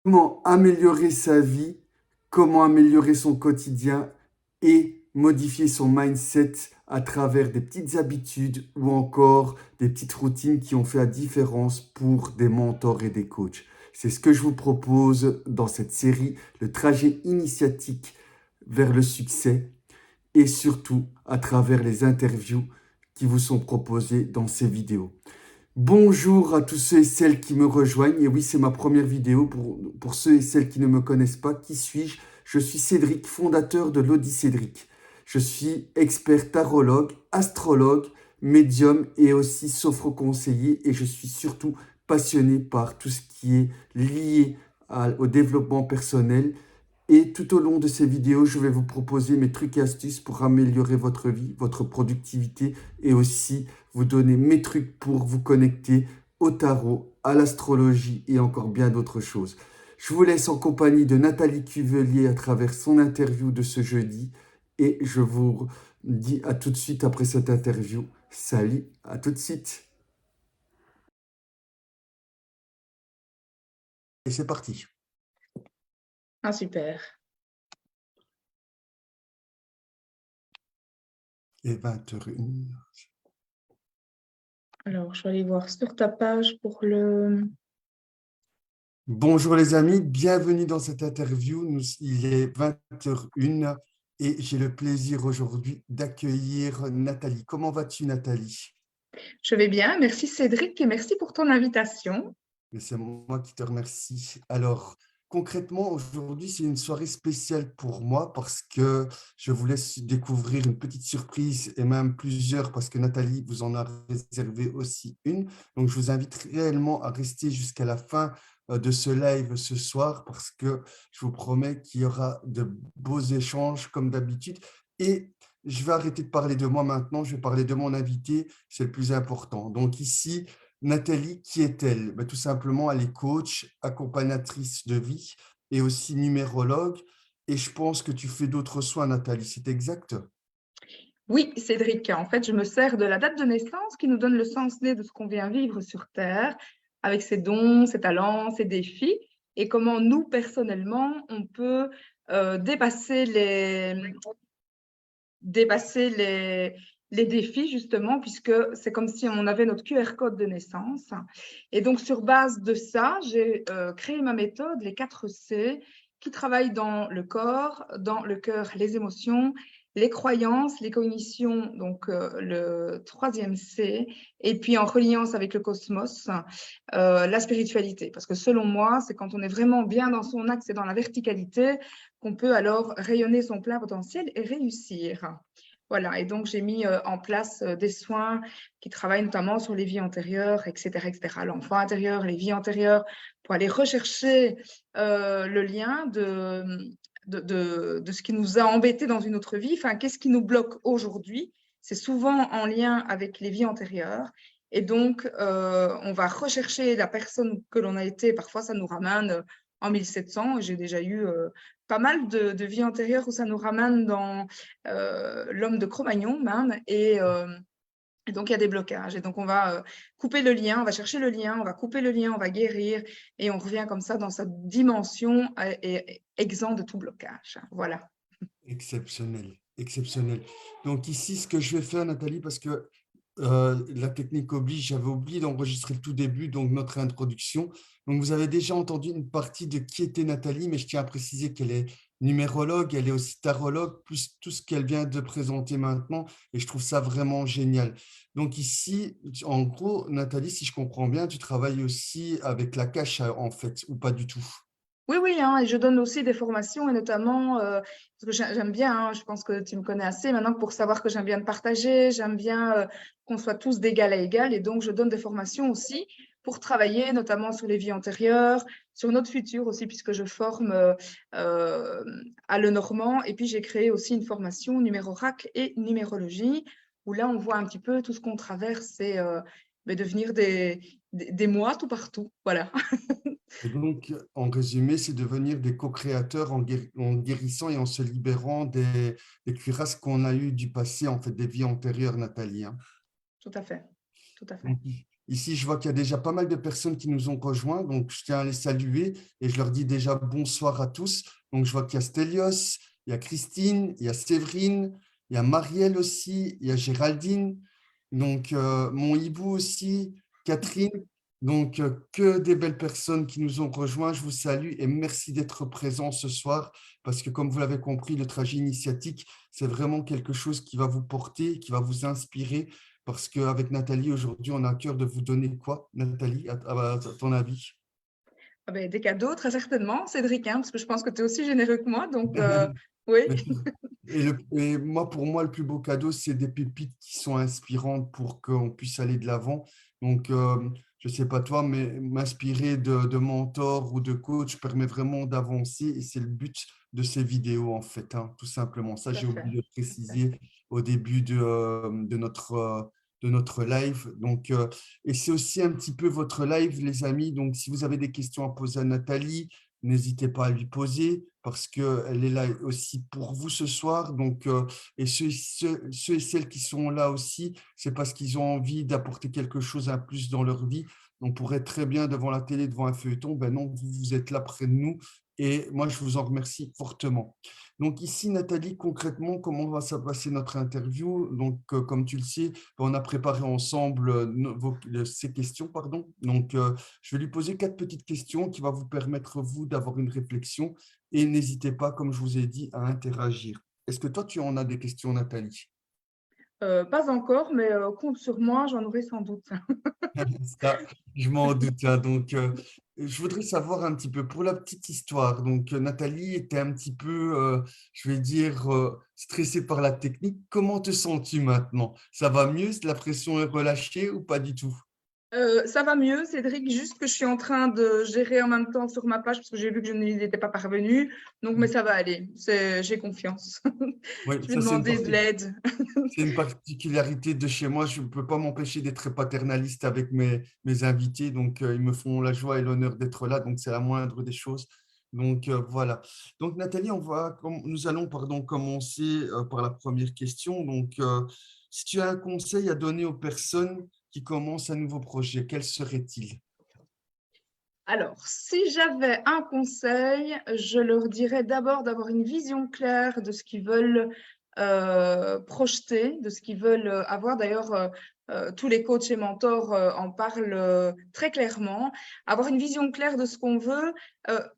Comment améliorer sa vie, comment améliorer son quotidien et modifier son mindset à travers des petites habitudes ou encore des petites routines qui ont fait la différence pour des mentors et des coachs. C'est ce que je vous propose dans cette série, le trajet initiatique vers le succès et surtout à travers les interviews qui vous sont proposées dans ces vidéos. Bonjour à tous ceux et celles qui me rejoignent. Et oui, c'est ma première vidéo pour ceux et celles qui ne me connaissent pas. Qui suis-je? Je suis Cédric, fondateur de l'Audi Cédric. Je suis expert tarologue, astrologue, médium et aussi sophro-conseiller. Et je suis surtout passionné par tout ce qui est lié au développement personnel. Et tout au long de ces vidéos, je vais vous proposer mes trucs et astuces pour améliorer votre vie, votre productivité et aussi vous donner mes trucs pour vous connecter au tarot, à l'astrologie et encore bien d'autres choses. Je vous laisse en compagnie de Nathalie Cuvelier à travers son interview de ce jeudi et je vous dis à tout de suite après cette interview. Salut, à tout de suite. Et c'est parti. Ah, super. Et 21. Alors, je vais aller voir sur ta page pour le... Bonjour les amis, bienvenue dans cette interview. Il est 20h01 et j'ai le plaisir aujourd'hui d'accueillir Nathalie. Comment vas-tu Nathalie? Je vais bien. Merci Cédric et merci pour ton invitation. Et c'est moi qui te remercie. Alors, concrètement, aujourd'hui, c'est une soirée spéciale pour moi parce que je vous laisse découvrir une petite surprise et même plusieurs parce que Nathalie vous en a réservé aussi une. Donc, je vous invite réellement à rester jusqu'à la fin de ce live ce soir parce que je vous promets qu'il y aura de beaux échanges comme d'habitude. Et je vais arrêter de parler de moi maintenant, je vais parler de mon invité, c'est le plus important. Donc ici, Nathalie, qui est-elle? Ben, tout simplement, elle est coach, accompagnatrice de vie et aussi numérologue. Et je pense que tu fais d'autres soins, Nathalie, c'est exact? Oui, Cédric, en fait, je me sers de la date de naissance qui nous donne le sens né de ce qu'on vient vivre sur Terre, avec ses dons, ses talents, ses défis, et comment nous, personnellement, on peut dépasser les défis, justement, puisque c'est comme si on avait notre QR code de naissance. Et donc, sur base de ça, j'ai créé ma méthode, les 4 C, qui travaillent dans le corps, dans le cœur, les émotions, les croyances, les cognitions, donc le troisième C, et puis en reliance avec le cosmos, la spiritualité. Parce que selon moi, c'est quand on est vraiment bien dans son axe et dans la verticalité qu'on peut alors rayonner son plein potentiel et réussir. Voilà, et donc j'ai mis en place des soins qui travaillent notamment sur les vies antérieures, etc., etc. L'enfant intérieur, les vies antérieures, pour aller rechercher le lien de ce qui nous a embêtés dans une autre vie. Enfin, qu'est-ce qui nous bloque aujourd'hui? C'est souvent en lien avec les vies antérieures. Et donc, on va rechercher la personne que l'on a été. Parfois, ça nous ramène en 1700. J'ai déjà eu pas mal de vies antérieures où ça nous ramène dans l'homme de Cro-Magnon même. Et donc, il y a des blocages. Et donc, on va couper le lien, on va chercher le lien, on va couper le lien, on va guérir. Et on revient comme ça dans sa dimension et exempt de tout blocage. Voilà. Exceptionnel, exceptionnel. Donc ici, ce que je vais faire, Nathalie, parce que la technique oblige, j'avais oublié d'enregistrer le tout début, donc notre introduction. Donc vous avez déjà entendu une partie de qui était Nathalie, mais je tiens à préciser qu'elle est numérologue, elle est aussi tarologue, plus tout ce qu'elle vient de présenter maintenant, et je trouve ça vraiment génial. Donc ici, en gros, Nathalie, si je comprends bien, tu travailles aussi avec la cache, en fait, ou pas du tout? Oui, oui, hein, et je donne aussi des formations, et notamment, parce que j'aime bien, hein, je pense que tu me connais assez maintenant pour savoir que j'aime bien te partager, j'aime bien qu'on soit tous d'égal à égal, et donc je donne des formations aussi pour travailler notamment sur les vies antérieures, sur notre futur aussi, puisque je forme euh, à Lenormand, et puis j'ai créé aussi une formation numérorac et numérologie, où là on voit un petit peu tout ce qu'on traverse et devenir des mois tout partout, voilà. Et donc, en résumé, c'est devenir des co-créateurs en guérissant et en se libérant des cuirasses qu'on a eues du passé, en fait, des vies antérieures, Nathalie, hein. Tout à fait, tout à fait. Donc, Ici, je vois qu'il y a déjà pas mal de personnes qui nous ont rejoints, donc je tiens à les saluer et je leur dis déjà bonsoir à tous. Donc, je vois qu'il y a Stelios, il y a Christine, il y a Séverine, il y a Marielle aussi, il y a Géraldine, donc mon hibou aussi, Catherine. Donc, que des belles personnes qui nous ont rejoints. Je vous salue et merci d'être présents ce soir parce que, comme vous l'avez compris, le trajet initiatique, c'est vraiment quelque chose qui va vous porter, qui va vous inspirer parce qu'avec Nathalie, aujourd'hui, on a à cœur de vous donner quoi, Nathalie, à ton avis? Ah ben, des cadeaux, très certainement, Cédric, hein, parce que je pense que tu es aussi généreux que moi. Donc, oui, Et moi, pour moi, le plus beau cadeau, c'est des pépites qui sont inspirantes pour qu'on puisse aller de l'avant. Donc, je ne sais pas toi, mais m'inspirer de mentors ou de coachs permet vraiment d'avancer et c'est le but de ces vidéos, en fait, hein, tout simplement. Ça, tout à j'ai fait. oublié de Tout à fait. préciser au début de notre live. Donc, et c'est aussi un petit peu votre live, les amis. Donc, si vous avez des questions à poser à Nathalie, n'hésitez pas à lui poser parce qu'elle est là aussi pour vous ce soir. Donc, et ceux et celles qui sont là aussi, c'est parce qu'ils ont envie d'apporter quelque chose en plus dans leur vie. On pourrait être très bien devant la télé, devant un feuilleton. Ben non, vous êtes là près de nous. Et moi, je vous en remercie fortement. Donc ici, Nathalie, concrètement, comment va se passer notre interview? Donc, comme tu le sais, on a préparé ensemble ces questions, pardon. Donc, je vais lui poser 4 petites questions qui vont vous permettre, vous, d'avoir une réflexion et n'hésitez pas, comme je vous ai dit, à interagir. Est-ce que toi, tu en as des questions, Nathalie? Pas encore, mais compte sur moi, j'en aurai sans doute. Ça, je m'en doute, hein. Donc, je voudrais savoir un petit peu, pour la petite histoire, donc Nathalie était un petit peu, je vais dire, stressée par la technique. Comment te sens-tu maintenant? Ça va mieux? La pression est relâchée ou pas du tout? Ça va mieux, Cédric, juste que je suis en train de gérer en même temps sur ma page parce que j'ai vu que je n'y étais pas parvenue. Donc, mais ça va aller, j'ai confiance. Oui, Je vais ça c'est une demander de partie. l'aide. C'est une particularité de chez moi. Je ne peux pas m'empêcher d'être paternaliste avec mes invités. Donc, ils me font la joie et l'honneur d'être là. Donc, c'est la moindre des choses. Donc, voilà. Donc, Nathalie, nous allons pardon, commencer par la première question. Donc, si tu as un conseil à donner aux personnes qui commencent un nouveau projet, quel serait-il? Alors, si j'avais un conseil, je leur dirais d'abord d'avoir une vision claire de ce qu'ils veulent projeter, de ce qu'ils veulent avoir. D'ailleurs, tous les coachs et mentors en parlent très clairement. Avoir une vision claire de ce qu'on veut,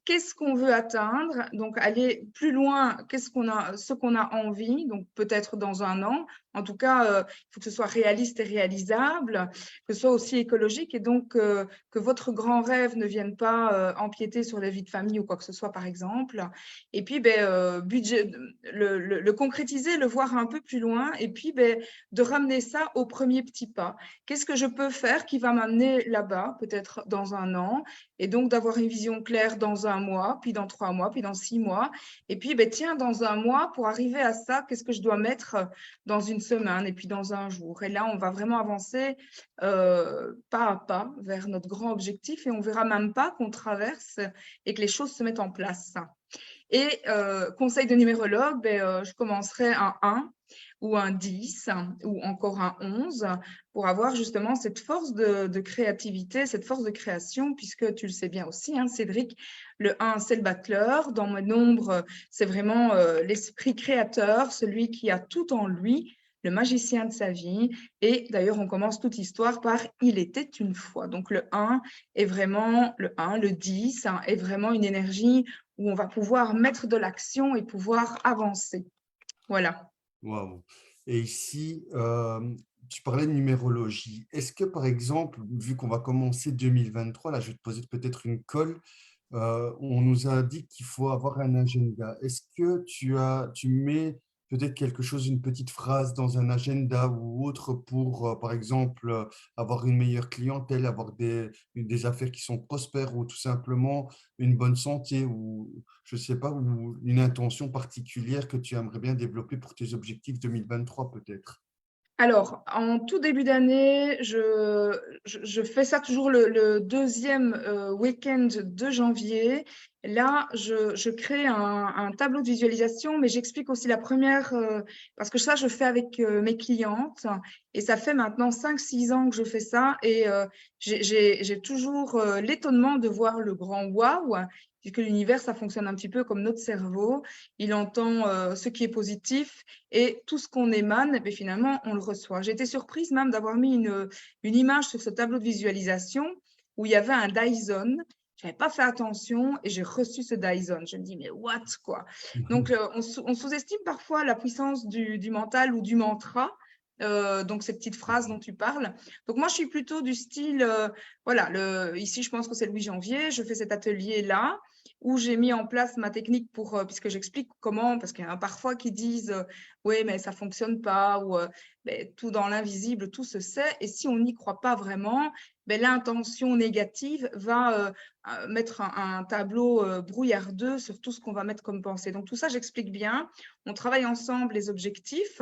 qu'est-ce qu'on veut atteindre, donc aller plus loin, ce qu'on a envie, donc peut-être dans un an. En tout cas, il faut que ce soit réaliste et réalisable, que ce soit aussi écologique et donc que votre grand rêve ne vienne pas empiéter sur la vie de famille ou quoi que ce soit, par exemple. Et puis, le concrétiser, le voir un peu plus loin et puis de ramener ça au premier petit pas. Qu'est-ce que je peux faire qui va m'amener là-bas, peut-être dans un an, et donc d'avoir une vision claire dans un mois, puis dans 3 mois, puis dans 6 mois. Et puis, tiens, dans un mois, pour arriver à ça, qu'est-ce que je dois mettre dans une semaine et puis dans un jour. Et là, on va vraiment avancer pas à pas vers notre grand objectif et on verra même pas qu'on traverse et que les choses se mettent en place. Et conseil de numérologue, je commencerai un 1 ou un 10 ou encore un 11 pour avoir justement cette force de créativité, cette force de création, puisque tu le sais bien aussi, hein, Cédric, le 1, c'est le battleur. Dans mon nombre, c'est vraiment l'esprit créateur, celui qui a tout en lui, le magicien de sa vie. Et d'ailleurs, on commence toute histoire par Il était une fois. Donc le 1 est vraiment le 1, le 10 hein, est vraiment une énergie où on va pouvoir mettre de l'action et pouvoir avancer. Voilà. Waouh. Et ici, tu parlais de numérologie. Est-ce que, par exemple, vu qu'on va commencer 2023, là, je vais te poser peut-être une colle, on nous a dit qu'il faut avoir un agenda. Est-ce que tu mets peut-être quelque chose, une petite phrase dans un agenda ou autre pour, par exemple, avoir une meilleure clientèle, avoir des affaires qui sont prospères ou tout simplement une bonne santé ou, je ne sais pas, ou une intention particulière que tu aimerais bien développer pour tes objectifs 2023 peut-être? Alors, en tout début d'année, je fais ça toujours le deuxième week-end de janvier. Là, je crée un tableau de visualisation, mais j'explique aussi la première, parce que ça, je fais avec mes clientes et ça fait maintenant 5, 6 ans que je fais ça et j'ai toujours l'étonnement de voir le grand waouh, puisque l'univers, ça fonctionne un petit peu comme notre cerveau. Il entend ce qui est positif et tout ce qu'on émane, eh finalement, on le reçoit. J'ai été surprise même d'avoir mis une image sur ce tableau de visualisation où il y avait un Dyson. Je n'avais pas fait attention et j'ai reçu ce Dyson. Je me dis, mais what, quoi? Donc, on sous-estime parfois la puissance du mental ou du mantra. Donc, ces petites phrases dont tu parles. Donc, moi, je suis plutôt du style, voilà, ici, je pense que c'est le 8 janvier. Je fais cet atelier-là où j'ai mis en place ma technique pour, puisque j'explique comment, parce qu'il y en a parfois qui disent, oui, mais ça fonctionne pas, ou ben, tout dans l'invisible, tout se sait. Et si on n'y croit pas vraiment, ben, l'intention négative va mettre un tableau brouillardeux sur tout ce qu'on va mettre comme pensée. Donc, tout ça, j'explique bien. On travaille ensemble les objectifs.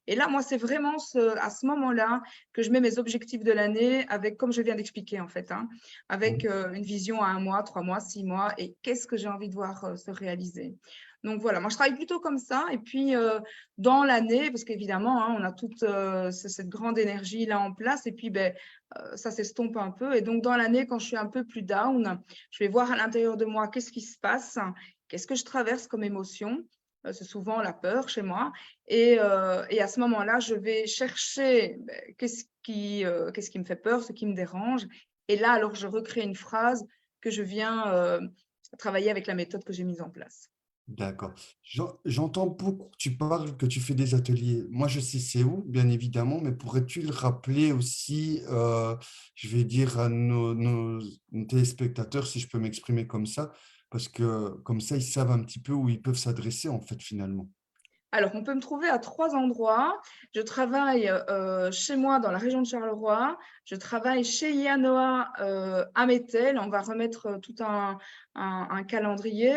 Et là, moi, c'est vraiment à ce moment-là que je mets mes objectifs de l'année avec, comme je viens d'expliquer, en fait, hein, avec une vision à 1 mois, 3 mois, 6 mois et qu'est-ce que j'ai envie de voir se réaliser. Donc voilà, moi je travaille plutôt comme ça. Et puis dans l'année, parce qu'évidemment, hein, on a toute cette grande énergie là en place, et puis ben, ça s'estompe un peu. Et donc dans l'année, quand je suis un peu plus down, je vais voir à l'intérieur de moi qu'est-ce qui se passe, qu'est-ce que je traverse comme émotion. C'est souvent la peur chez moi. Et à ce moment-là, je vais chercher ben, qu'est-ce qui me fait peur, ce qui me dérange. Et là, alors, je recrée une phrase que je viens travailler avec la méthode que j'ai mise en place. D'accord. J'entends beaucoup que tu parles, que tu fais des ateliers. Moi, je sais c'est où, bien évidemment, mais pourrais-tu le rappeler aussi, je vais dire à nos téléspectateurs, si je peux m'exprimer comme ça, parce que comme ça, ils savent un petit peu où ils peuvent s'adresser, en fait, finalement. Alors, on peut me trouver à 3 endroits. Je travaille chez moi dans la région de Charleroi. Je travaille chez Yanoa à Métel. On va remettre tout un calendrier.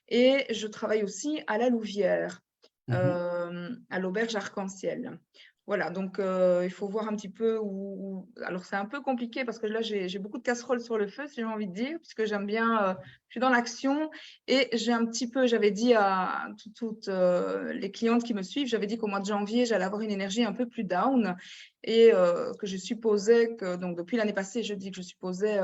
Et je travaille aussi à la Louvière, Mhm. à l'auberge Arc-en-Ciel. Voilà, donc il faut voir un petit peu Alors, c'est un peu compliqué parce que là, j'ai beaucoup de casseroles sur le feu, si j'ai envie de dire, puisque j'aime bien, je suis dans l'action. Et j'ai un petit peu, j'avais dit à toutes les clientes qui me suivent, j'avais dit qu'au mois de janvier, j'allais avoir une énergie un peu plus down et que je supposais que, donc depuis l'année passée, je dis que je supposais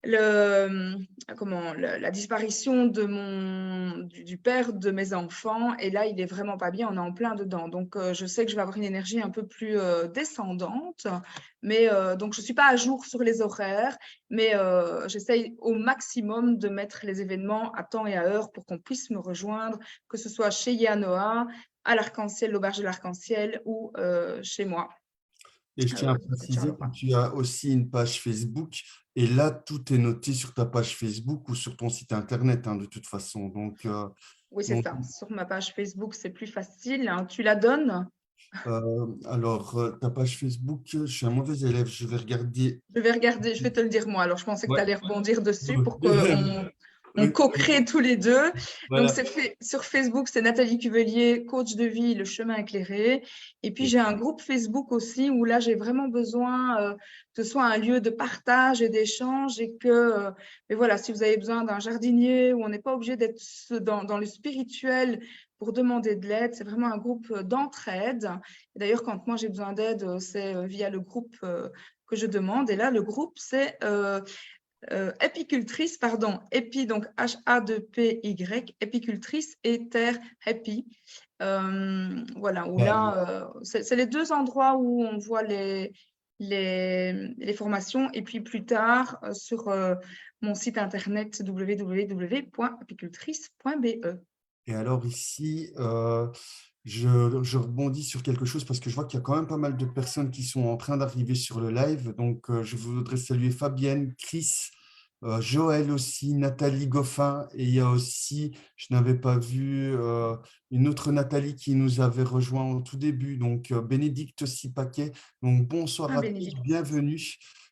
la disparition du père de mes enfants. Et là, il est vraiment pas bien, on est en plein dedans. Donc, je sais que je vais avoir une énergie un peu plus descendante. Mais donc, je suis pas à jour sur les horaires, mais j'essaye au maximum de mettre les événements à temps et à heure pour qu'on puisse me rejoindre, que ce soit chez Yanoa, à l'Arc-en-Ciel, l'auberge de l'Arc-en-Ciel ou chez moi, Et je tiens à du côté de préciser que Charleroi. tu as aussi une page Facebook. Et là, tout est noté sur ta page Facebook ou sur ton site Internet, hein, de toute façon. Oui, c'est Donc, ça. Sur ma page Facebook, c'est plus facile, hein. Tu la donnes? ta page Facebook, je suis un mauvais élève. Je vais regarder. Je vais regarder, je vais te le dire moi. Alors, je pensais que tu Ouais. allais rebondir dessus Ok. pour qu'on Ok. co-crée tous les deux. Donc, Voilà. c'est fait sur Facebook, c'est Nathalie Cuvelier, coach de vie, le chemin éclairé. Et puis, j'ai un groupe Facebook aussi où là, j'ai vraiment besoin que ce soit un lieu de partage et d'échange et que, mais voilà, si vous avez besoin d'un jardinier où on n'est pas obligé d'être dans le spirituel pour demander de l'aide, c'est vraiment un groupe d'entraide. Et d'ailleurs, quand moi j'ai besoin d'aide, c'est via le groupe que je demande. Et là, le groupe, c'est Apicultrice, pardon, Epi, donc H-A-2-P-Y, Apicultrice et Terre Happy. Voilà, où là, c'est les 2 endroits où on voit les formations. Et puis plus tard, sur mon site internet www.apicultrice.be. Et alors ici, je rebondis sur quelque chose parce que je vois qu'il y a quand même pas mal de personnes qui sont en train d'arriver sur le live. Donc, je voudrais saluer Fabienne, Chris, Joël aussi, Nathalie Goffin. Et il y a aussi, je n'avais pas vu, une autre Nathalie qui nous avait rejoint au tout début. Donc, Bénédicte Sipaquet. Donc, bonsoir Ah, à tous, Bénédicte. bienvenue.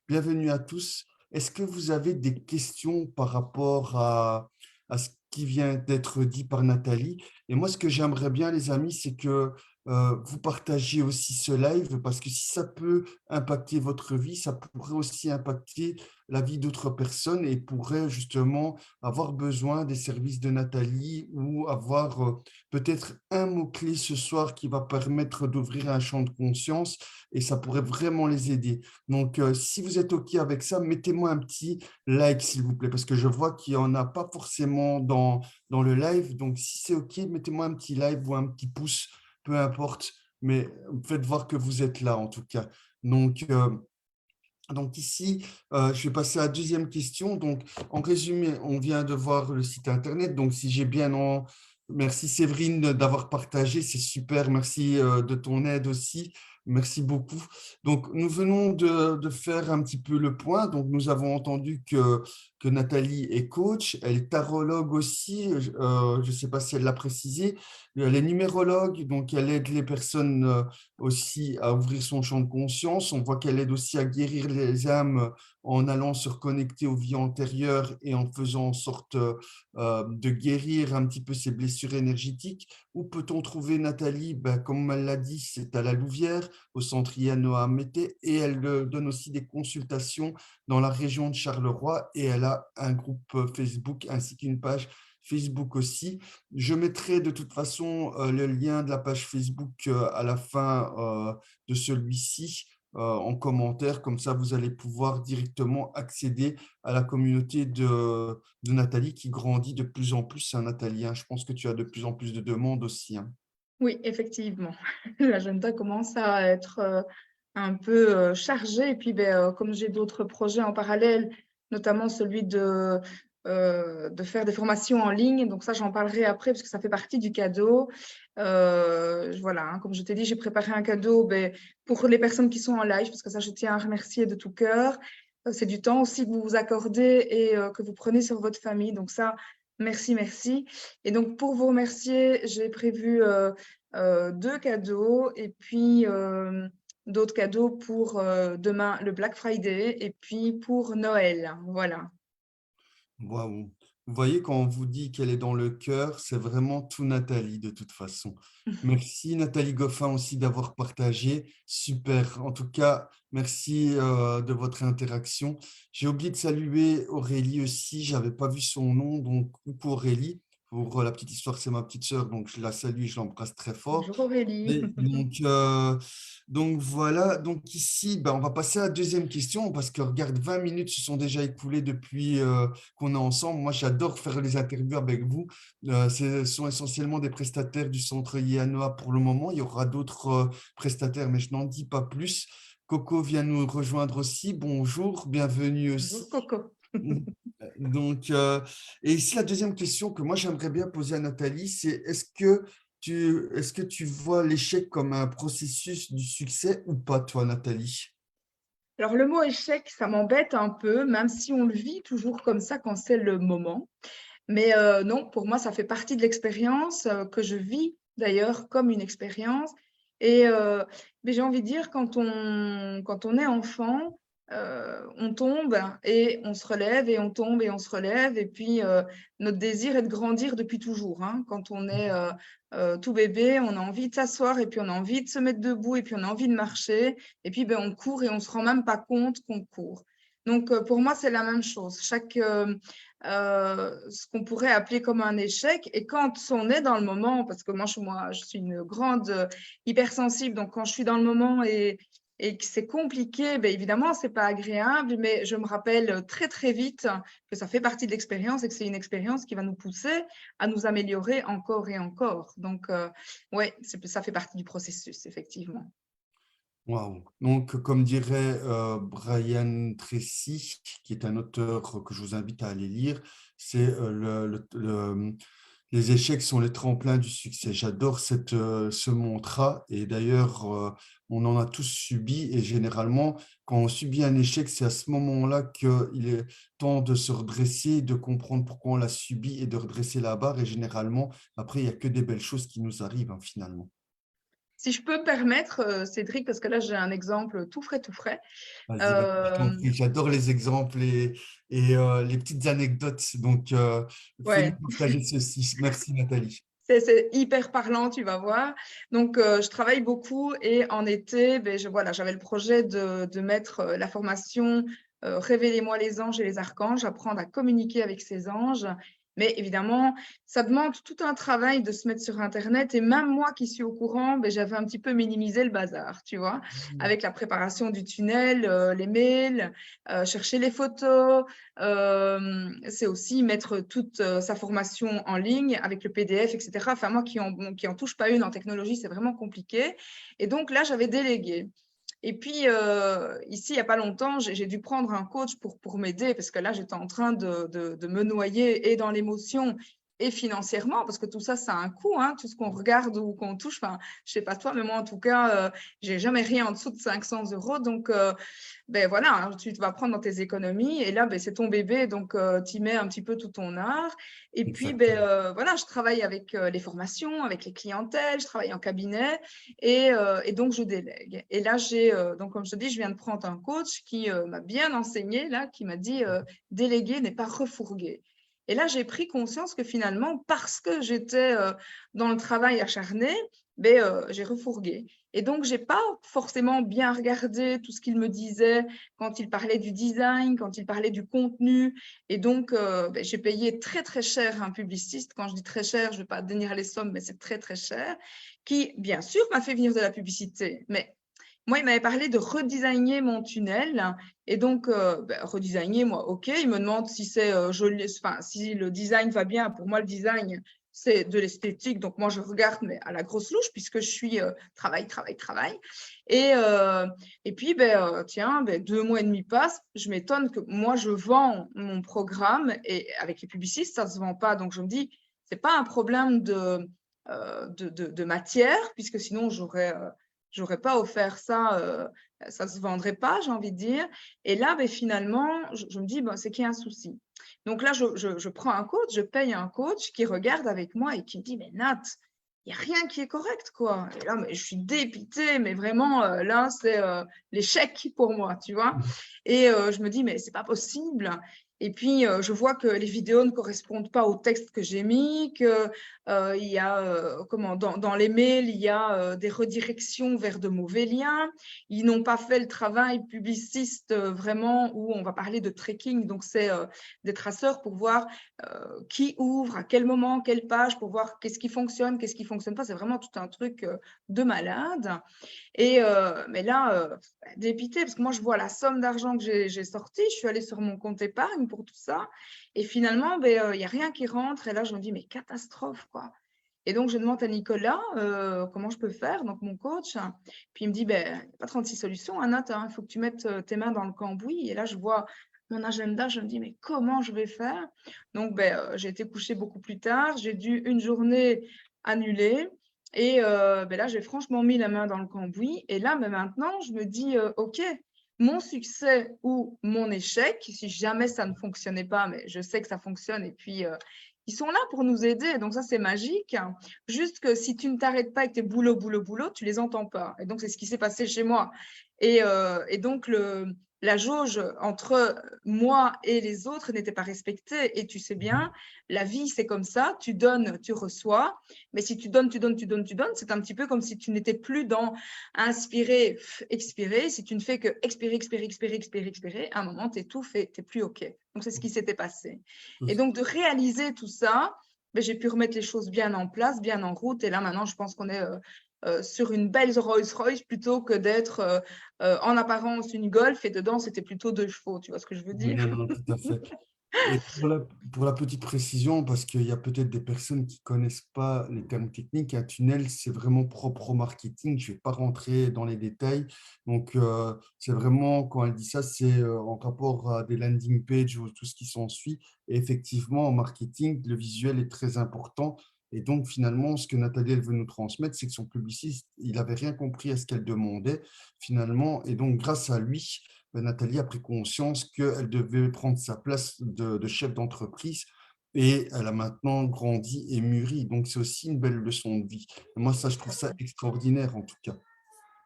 Bienvenue à tous. Est-ce que vous avez des questions par rapport à ce qui vient d'être dit par Nathalie? Et moi, ce que j'aimerais bien, les amis, c'est que vous partagiez aussi ce live parce que si ça peut impacter votre vie, ça pourrait aussi impacter la vie d'autres personnes et pourrait justement avoir besoin des services de Nathalie ou avoir peut-être un mot-clé ce soir qui va permettre d'ouvrir un champ de conscience et ça pourrait vraiment les aider. Donc, si vous êtes OK avec ça, mettez-moi un petit like, s'il vous plaît, parce que je vois qu'il n'y en a pas forcément dans le live. Donc, si c'est OK, mettez-moi un petit like ou un petit pouce, peu importe, mais faites voir que vous êtes là en tout cas. Donc ici, je vais passer à la deuxième question. Donc, en résumé, on vient de voir le site internet. Donc, si j'ai bien en... Merci Séverine d'avoir partagé, c'est super. Merci de ton aide aussi. Merci beaucoup. Donc, nous venons de faire un petit peu le point. Donc, nous avons entendu que Nathalie est coach, elle est tarologue aussi. Je ne sais pas si elle l'a précisé. Elle est numérologue, donc elle aide les personnes aussi à ouvrir son champ de conscience. On voit qu'elle aide aussi à guérir les âmes en allant se reconnecter aux vies antérieures et en faisant en sorte de guérir un petit peu ses blessures énergétiques. Où peut-on trouver Nathalie? Ben, comme elle l'a dit, c'est à la Louvière, au centre Ianoa Mété, et elle donne aussi des consultations dans la région de Charleroi et elle a un groupe Facebook ainsi qu'une page Facebook aussi. Je mettrai de toute façon le lien de la page Facebook à la fin de celui-ci en commentaire. Comme ça, vous allez pouvoir directement accéder à la communauté de Nathalie qui grandit de plus en plus, hein, Nathalie, hein. Je pense que tu as de plus en plus de demandes aussi, hein. Oui, effectivement. L'agenda commence à être un peu chargé. Et puis, comme j'ai d'autres projets en parallèle, notamment celui de faire des formations en ligne, donc ça, j'en parlerai après parce que ça fait partie du cadeau. Voilà, hein, comme je t'ai dit, j'ai préparé un cadeau pour les personnes qui sont en live, parce que ça, je tiens à remercier de tout cœur. C'est du temps aussi que vous vous accordez et que vous prenez sur votre famille. Donc ça, merci, merci. Et donc, pour vous remercier, j'ai prévu 2 cadeaux et puis d'autres cadeaux pour demain, le Black Friday, et puis pour Noël. Voilà. Waouh. Vous voyez, quand on vous dit qu'elle est dans le cœur, c'est vraiment tout Nathalie de toute façon. Merci Nathalie Goffin aussi d'avoir partagé. Super. En tout cas, merci de votre interaction. J'ai oublié de saluer Aurélie aussi. Je n'avais pas vu son nom. Donc, coucou Aurélie. Pour la petite histoire, c'est ma petite sœur. Donc, je la salue, je l'embrasse très fort. Bonjour Aurélie. Et donc voilà, donc ici, ben, on va passer à la deuxième question parce que regarde, 20 minutes se sont déjà écoulées depuis qu'on est ensemble. Moi, j'adore faire les interviews avec vous. Ce sont essentiellement des prestataires du centre IANOA pour le moment. Il y aura d'autres prestataires, mais je n'en dis pas plus. Coco vient nous rejoindre aussi. Bonjour, bienvenue Bonjour aussi. Coco. Donc, et ici, la deuxième question que moi, j'aimerais bien poser à Nathalie, c'est est-ce que tu vois l'échec comme un processus du succès ou pas, toi, Nathalie? Alors le mot échec, ça m'embête un peu, même si on le vit toujours comme ça quand c'est le moment. Mais non, pour moi, ça fait partie de l'expérience que je vis d'ailleurs comme une expérience. Et mais j'ai envie de dire, quand on est enfant, on tombe et on se relève et on tombe et on se relève. Et puis, notre désir est de grandir depuis toujours, hein. Quand on est tout bébé, on a envie de s'asseoir et puis on a envie de se mettre debout et puis on a envie de marcher. Et puis, on court et on ne se rend même pas compte qu'on court. Donc, pour moi, c'est la même chose. Ce qu'on pourrait appeler comme un échec. Et quand on est dans le moment, parce que moi, je suis une grande hypersensible, donc quand je suis dans le moment et que c'est compliqué, évidemment, c'est pas agréable, mais je me rappelle très, très vite que ça fait partie de l'expérience et que c'est une expérience qui va nous pousser à nous améliorer encore et encore. Donc, ouais, ça fait partie du processus, effectivement. Waouh. Donc, comme dirait Brian Tracy, qui est un auteur que je vous invite à aller lire, c'est les échecs sont les tremplins du succès. J'adore ce mantra et d'ailleurs, on en a tous subi et généralement, quand on subit un échec, c'est à ce moment-là qu'il est temps de se redresser, de comprendre pourquoi on l'a subi et de redresser la barre et généralement, après, il n'y a que des belles choses qui nous arrivent, hein, finalement. Si je peux me permettre, Cédric, parce que là, j'ai un exemple tout frais, tout frais. Vas-y, vas-y, je t'en Euh, prie. J'adore les exemples et les petites anecdotes. Donc, il faut nous ouais, partager ceci. Merci, Nathalie. C'est hyper parlant, tu vas voir. Donc, je travaille beaucoup et en été, ben, voilà, j'avais le projet de mettre la formation Révélez-moi les anges et les archanges, apprendre à communiquer avec ces anges. Mais évidemment, ça demande tout un travail de se mettre sur Internet. Et même moi qui suis au courant, ben, j'avais un petit peu minimisé le bazar, tu vois, avec la préparation du tunnel, les mails, chercher les photos. C'est aussi mettre toute sa formation en ligne avec le PDF, etc. Enfin, moi qui en touche pas une en technologie, c'est vraiment compliqué. Et donc là, j'avais délégué. Et puis, ici, il n'y a pas longtemps, j'ai dû prendre un coach pour m'aider parce que là, j'étais en train de me noyer et dans l'émotion et financièrement, parce que tout ça, ça a un coût, hein, tout ce qu'on regarde ou qu'on touche. Enfin, je sais pas toi, mais moi, en tout cas, j'ai jamais rien en dessous de 500 euros. Donc, ben voilà, hein, tu vas prendre dans tes économies et là, ben, c'est ton bébé, donc tu y mets un petit peu tout ton art. Et puis, ben, Exactement. voilà, je travaille avec les formations, avec les clientèles, je travaille en cabinet et donc je délègue. Et là, donc comme je te dis, je viens de prendre un coach qui m'a bien enseigné, là, qui m'a dit déléguer n'est pas refourguer. Et là, j'ai pris conscience que finalement, parce que j'étais dans le travail acharné, ben, j'ai refourgué. Et donc, j'ai pas forcément bien regardé tout ce qu'il me disait quand il parlait du design, quand il parlait du contenu. Et donc, ben, j'ai payé très, très cher un publiciste. Quand je dis très cher, je ne vais pas dénir les sommes, mais c'est très, très cher, qui, bien sûr, m'a fait venir de la publicité. Mais moi, il m'avait parlé de redesigner mon tunnel. Et donc, ben, redesigner, moi, OK. Il me demande si c'est joli, enfin, si le design va bien. Pour moi, le design, c'est de l'esthétique. Donc, moi, je regarde, mais à la grosse louche, puisque je suis travail, travail, travail. Et, euh, et puis, ben, tiens, ben, 2 mois et demi passent. Je m'étonne que moi, je vends mon programme et avec les publicistes, ça ne se vend pas. Donc, je me dis, c'est pas un problème de matière, puisque sinon, j'aurais pas offert ça, ça se vendrait pas, j'ai envie de dire. Et là, ben, finalement, je me dis, ben, c'est qu'il y a un souci. Donc là, je prends un coach, je paye un coach qui regarde avec moi et qui me dit, mais Nat, il n'y a rien qui est correct, quoi. Et là, mais je suis dépitée, mais vraiment, là, c'est l'échec pour moi, tu vois. Et je me dis, mais c'est pas possible. Et puis, je vois que les vidéos ne correspondent pas au texte que j'ai mis, que il y a, dans les mails, il y a des redirections vers de mauvais liens. Ils n'ont pas fait le travail publiciste vraiment où on va parler de tracking. Donc, c'est des traceurs pour voir qui ouvre, à quel moment, quelle page, pour voir qu'est-ce qui fonctionne, qu'est-ce qui fonctionne pas. C'est vraiment tout un truc de malade. Et mais là, dépité, parce que moi, je vois la somme d'argent que j'ai sortie. Je suis allée sur mon compte épargne pour tout ça. Et finalement, ben, il n'y a rien qui rentre. Et là, je me dis, mais catastrophe, quoi. Et donc, je demande à Nicolas comment je peux faire, donc mon coach. Puis il me dit, ben, il n'y a pas 36 solutions, Anat, il faut que tu mettes tes mains dans le cambouis. Et là, je vois mon agenda, je me dis, mais comment je vais faire? Donc, ben, j'ai été couchée beaucoup plus tard. J'ai dû une journée annuler. Et ben là, j'ai franchement mis la main dans le cambouis. Et là, mais maintenant, je me dis, OK, mon succès ou mon échec, si jamais ça ne fonctionnait pas, mais je sais que ça fonctionne. Et puis, ils sont là pour nous aider. Donc, ça, c'est magique. Juste que si tu ne t'arrêtes pas avec tes boulot, boulot, boulot, tu les entends pas. Et donc, c'est ce qui s'est passé chez moi. Et donc, la jauge entre moi et les autres n'était pas respectée. Et tu sais bien, la vie, c'est comme ça. Tu donnes, tu reçois. Mais si tu donnes, tu donnes, tu donnes, tu donnes, c'est un petit peu comme si tu n'étais plus dans inspirer, expirer. Si tu ne fais que expirer, expirer, expirer, expirer, expirer, à un moment, tu étouffes et tu n'es plus OK. Donc, c'est ce qui s'était passé. Et donc, de réaliser tout ça, ben, j'ai pu remettre les choses bien en place, bien en route. Et là, maintenant, je pense qu'on est sur une belle Rolls-Royce plutôt que d'être en apparence une Golf et dedans, c'était plutôt 2 chevaux. Tu vois ce que je veux dire? Non, non, tout à fait. Et pour la petite précision, parce qu'il y a peut-être des personnes qui ne connaissent pas les termes techniques, un tunnel, c'est vraiment propre au marketing. Je ne vais pas rentrer dans les détails. Donc, c'est vraiment, quand elle dit ça, c'est en rapport à des landing pages ou tout ce qui s'ensuit. Et effectivement, en marketing, le visuel est très important. Et donc, finalement, ce que Nathalie, elle veut nous transmettre, c'est que son publiciste, il n'avait rien compris à ce qu'elle demandait, finalement. Et donc, grâce à lui, Nathalie a pris conscience qu'elle devait prendre sa place de chef d'entreprise et elle a maintenant grandi et mûri. Donc, c'est aussi une belle leçon de vie. Et moi, ça, je trouve ça extraordinaire en tout cas.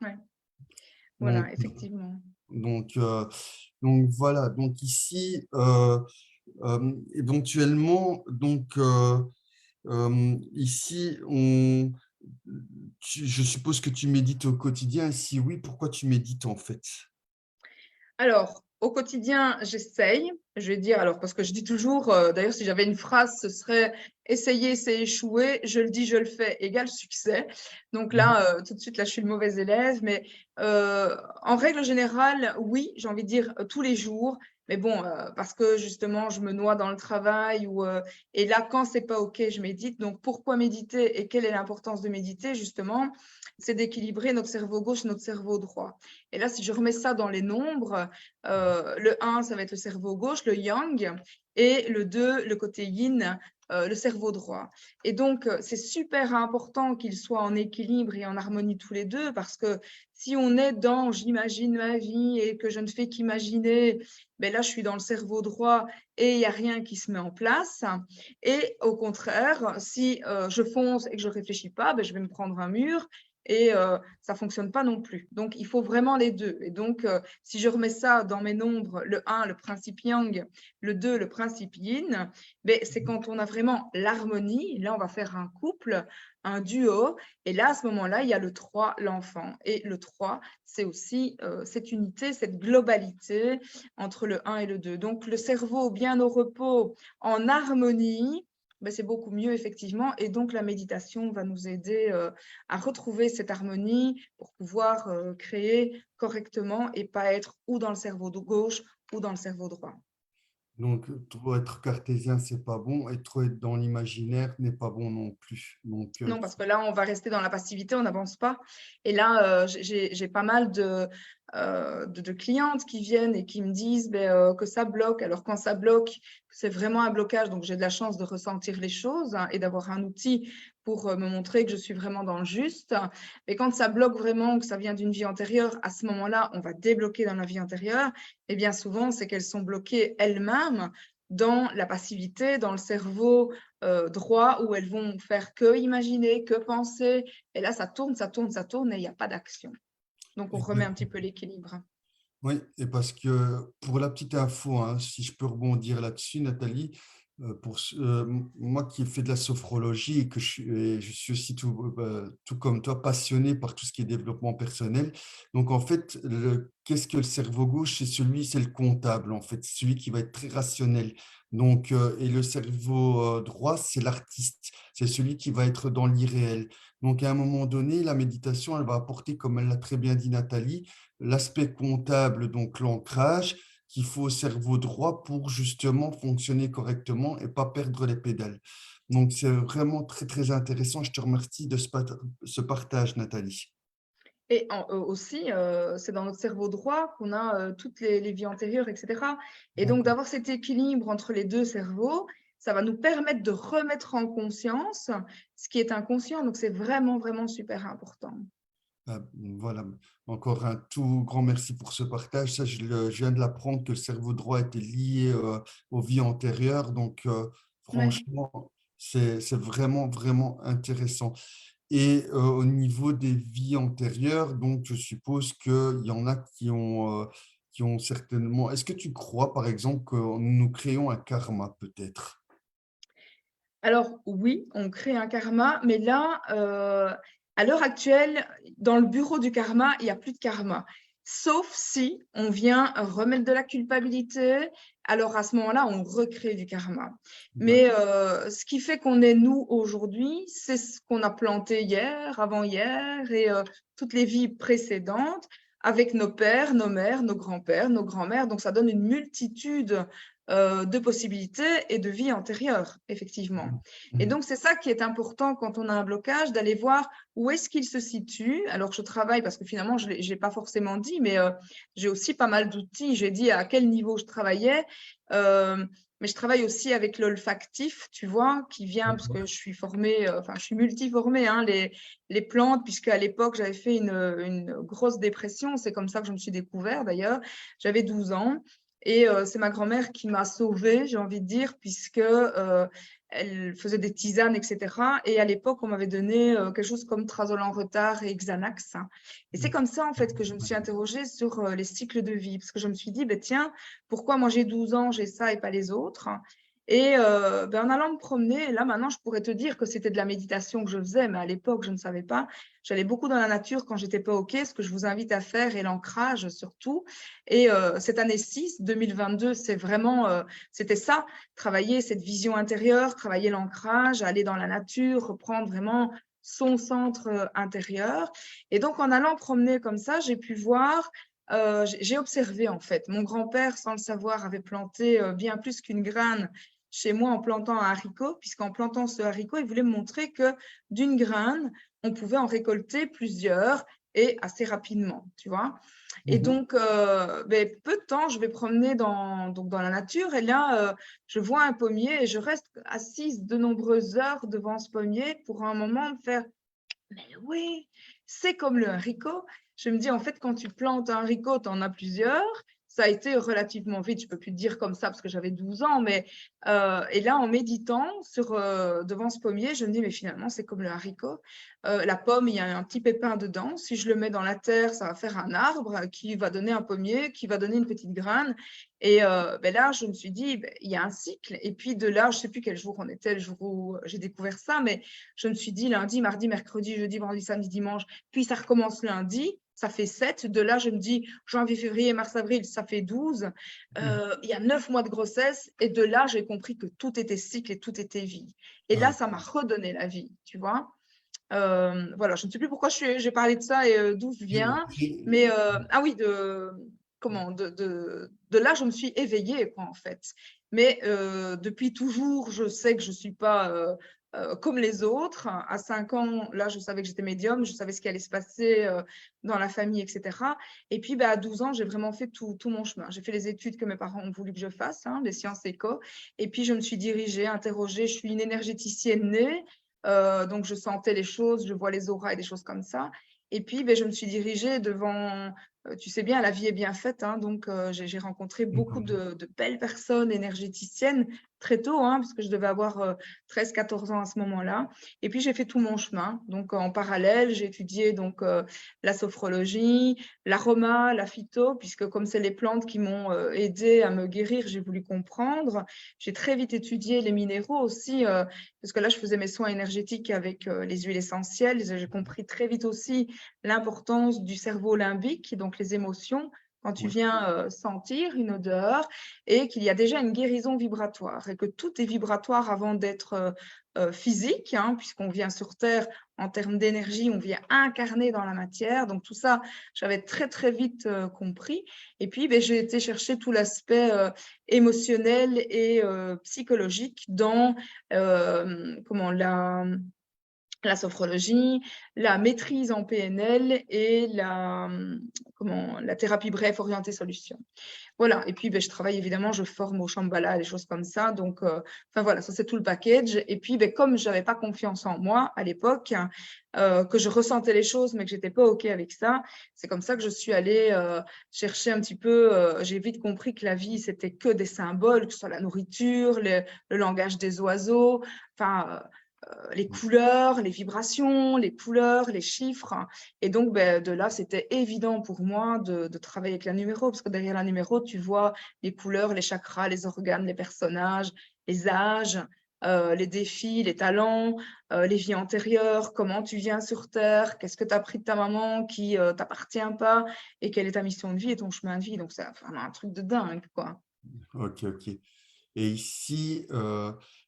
Ouais, Donc, voilà, effectivement. donc, euh, donc voilà. Donc ici, éventuellement, donc, Ici, je suppose que tu médites au quotidien. Si oui, pourquoi tu médites en fait? Alors, au quotidien, j'essaye. Je vais dire, alors, parce que je dis toujours, d'ailleurs, si j'avais une phrase, ce serait essayer, c'est échouer. Je le dis, je le fais, égale succès. Donc Mmh. là, tout de suite, là, je suis le mauvais élève. Mais en règle générale, oui, j'ai envie de dire tous les jours. Mais bon, parce que justement, je me noie dans le travail et là, quand c'est pas OK, je médite. Donc, pourquoi méditer et quelle est l'importance de méditer, justement? C'est d'équilibrer notre cerveau gauche et notre cerveau droit. Et là, si je remets ça dans les nombres, le 1, ça va être le cerveau gauche, le yang, et le 2, le côté yin, le cerveau droit. Et donc, c'est super important qu'ils soient en équilibre et en harmonie tous les deux, parce que si on est dans j'imagine ma vie et que je ne fais qu'imaginer, ben là, je suis dans le cerveau droit et il n'y a rien qui se met en place. Et au contraire, si je fonce et que je ne réfléchis pas, ben, je vais me prendre un mur et ça fonctionne pas non plus. Donc, il faut vraiment les deux. Et donc, si je remets ça dans mes nombres, le 1, le principe yang, le 2, le principe yin, ben, c'est quand on a vraiment l'harmonie. Là, on va faire un couple, un duo. Et là, à ce moment-là, il y a le 3, l'enfant. Et le 3, c'est aussi cette unité, cette globalité entre le 1 et le 2. Donc, le cerveau bien au repos, en harmonie, ben, c'est beaucoup mieux, effectivement. Et donc, la méditation va nous aider à retrouver cette harmonie pour pouvoir créer correctement et pas être ou dans le cerveau gauche ou dans le cerveau droit. Donc, trop être cartésien, c'est pas bon, et trop être dans l'imaginaire n'est pas bon non plus. Donc, Non, parce que là, on va rester dans la passivité, on n'avance pas. Et là, j'ai pas mal de clientes qui viennent et qui me disent ben, que ça bloque. Alors, quand ça bloque, c'est vraiment un blocage. Donc, j'ai de la chance de ressentir les choses hein, et d'avoir un outil pour me montrer que je suis vraiment dans le juste. Mais quand ça bloque vraiment, que ça vient d'une vie antérieure, à ce moment-là, on va débloquer dans la vie antérieure. Et bien souvent, c'est qu'elles sont bloquées elles-mêmes dans la passivité, dans le cerveau droit où elles vont faire que imaginer, que penser. Et là, ça tourne, ça tourne, ça tourne et il n'y a pas d'action. Donc, on remet un petit peu l'équilibre. oui, et parce que pour la petite info, hein, si je peux rebondir là-dessus, Nathalie, moi qui ai fait de la sophrologie et je suis aussi tout comme toi passionné par tout ce qui est développement personnel. Donc en fait, qu'est-ce que le cerveau gauche? C'est le comptable en fait, c'est celui qui va être très rationnel. Donc et le cerveau droit, c'est l'artiste, c'est celui qui va être dans l'irréel. Donc à un moment donné, la méditation, elle va apporter, comme elle l'a très bien dit Nathalie, l'aspect comptable, donc l'ancrage, qu'il faut au cerveau droit pour justement fonctionner correctement et pas perdre les pédales. Donc, c'est vraiment très, très intéressant. Je te remercie de ce partage, Nathalie. Et aussi, c'est dans notre cerveau droit qu'on a toutes les vies antérieures, etc. Et donc, D'accord. d'avoir cet équilibre entre les deux cerveaux, ça va nous permettre de remettre en conscience ce qui est inconscient. Donc, c'est vraiment, vraiment super important. Ah, voilà, encore un tout grand merci pour ce partage. Ça, je viens de l'apprendre que le cerveau droit était lié aux vies antérieures. Donc, Ouais. franchement, c'est vraiment, vraiment intéressant. Et au niveau des vies antérieures, donc je suppose qu'il y en a qui ont certainement. Est-ce que tu crois, par exemple, que nous créons un karma, peut-être? Alors oui, on crée un karma, mais là, à l'heure actuelle, dans le bureau du karma, il n'y a plus de karma. Sauf si on vient remettre de la culpabilité, alors à ce moment-là, on recrée du karma. Mais D'accord. ce qui fait qu'on est nous aujourd'hui, c'est ce qu'on a planté hier, avant-hier et toutes les vies précédentes avec nos pères, nos mères, nos grands-pères, nos grands-mères. Donc ça donne une multitude de possibilités et de vie antérieure, effectivement. Et Mhm. donc, c'est ça qui est important quand on a un blocage, d'aller voir où est-ce qu'il se situe. Alors, je travaille, parce que finalement, je ne l'ai pas forcément dit, mais j'ai aussi pas mal d'outils. J'ai dit à quel niveau je travaillais. Mais je travaille aussi avec l'olfactif, tu vois, qui vient, parce que je suis formée, enfin, je suis multiformée, hein, les plantes, puisqu'à l'époque, j'avais fait une grosse dépression. C'est comme ça que je me suis découvert, d'ailleurs. J'avais 12 ans. Et c'est ma grand-mère qui m'a sauvée, j'ai envie de dire, puisque elle faisait des tisanes, etc. Et à l'époque, on m'avait donné quelque chose comme Trazolan retard et Xanax. Et c'est comme ça, en fait, que je me suis interrogée sur les cycles de vie, parce que je me suis dit, ben, tiens, pourquoi moi j'ai 12 ans, j'ai ça et pas les autres? Et en allant me promener, là maintenant je pourrais te dire que c'était de la méditation que je faisais, mais à l'époque je ne savais pas. J'allais beaucoup dans la nature quand j'étais pas OK. Ce que je vous invite à faire est l'ancrage surtout. Et cette année-ci, 2022, c'est vraiment, c'était ça, travailler cette vision intérieure, travailler l'ancrage, aller dans la nature, reprendre vraiment son centre intérieur. Et donc en allant promener comme ça, j'ai pu voir, j'ai observé en fait. Mon grand-père, sans le savoir, avait planté bien plus qu'une graine chez moi en plantant un haricot, puisqu'en plantant ce haricot, il voulait me montrer que d'une graine, on pouvait en récolter plusieurs et assez rapidement, tu vois. Et Mhm. donc, peu de temps, je vais promener dans la nature et là, je vois un pommier et je reste assise de nombreuses heures devant ce pommier pour un moment me faire mais oui, c'est comme le haricot. Je me dis, en fait, quand tu plantes un haricot, tu en as plusieurs. Ça a été relativement vite, je ne peux plus te dire comme ça parce que j'avais 12 ans, mais et là, en méditant devant ce pommier, je me dis, mais finalement, c'est comme le haricot. La pomme, il y a un petit pépin dedans. Si je le mets dans la terre, ça va faire un arbre qui va donner un pommier, qui va donner une petite graine. Et là, je me suis dit, il y a un cycle. Et puis de là, je ne sais plus quel jour on était, le jour où j'ai découvert ça, mais je me suis dit lundi, mardi, mercredi, jeudi, vendredi, samedi, dimanche, puis ça recommence lundi, ça fait 7. De là, je me dis janvier, février, mars, avril, ça fait 12. Il y a 9 mois de grossesse. Et de là, j'ai compris que tout était cycle et tout était vie. Et là, Ah, ça m'a redonné la vie, tu vois. Voilà, je ne sais plus pourquoi j'ai parlé de ça et d'où je viens. j'ai- Mais ah oui, de là, je me suis éveillée, quoi, en fait. Mais depuis toujours, je sais que je ne suis pas comme les autres. À 5 ans, là, je savais que j'étais médium, je savais ce qui allait se passer dans la famille, etc. Et puis, à 12 ans, j'ai vraiment fait tout mon chemin. J'ai fait les études que mes parents ont voulu que je fasse, hein, les sciences éco. Et puis, je me suis dirigée, interrogée. Je suis une énergéticienne née. Donc, je sentais les choses, je vois les auras et des choses comme ça. Et puis, je me suis dirigée devant, tu sais bien, la vie est bien faite, hein, donc j'ai rencontré beaucoup de belles personnes énergéticiennes très tôt, hein, parce que je devais avoir 13-14 ans à ce moment-là. Et puis, j'ai fait tout mon chemin. Donc, en parallèle, j'ai étudié donc, la sophrologie, l'aroma, la phyto, puisque comme c'est les plantes qui m'ont aidé à me guérir, j'ai voulu comprendre. J'ai très vite étudié les minéraux aussi, parce que là, je faisais mes soins énergétiques avec les huiles essentielles. J'ai compris très vite aussi l'importance du cerveau limbique, donc les émotions, quand tu ouais. viens sentir une odeur et qu'il y a déjà une guérison vibratoire et que tout est vibratoire avant d'être physique, hein, puisqu'on vient sur Terre en termes d'énergie, on vient incarner dans la matière. Donc tout ça, j'avais très très vite compris. Et puis, j'ai été chercher tout l'aspect émotionnel et psychologique dans comment la sophrologie, la maîtrise en PNL et la thérapie bref orientée solution. Voilà. Et puis, je travaille évidemment, je forme au Shambhala, des choses comme ça. Donc, enfin voilà, ça c'est tout le package. Et puis, comme je n'avais pas confiance en moi à l'époque, que je ressentais les choses, mais que j'étais pas OK avec ça, c'est comme ça que je suis allée chercher un petit peu. J'ai vite compris que la vie, c'était que des symboles, que ce soit la nourriture, le langage des oiseaux, enfin, les couleurs, les vibrations, les couleurs, les chiffres. Et donc, de là, c'était évident pour moi de travailler avec la numéro, parce que derrière la numéro, tu vois les couleurs, les chakras, les organes, les personnages, les âges, les défis, les talents, les vies antérieures, comment tu viens sur Terre, qu'est-ce que tu as appris de ta maman qui t'appartient pas, et quelle est ta mission de vie et ton chemin de vie. Donc, c'est vraiment un truc de dingue, quoi. Ok, ok. Et ici,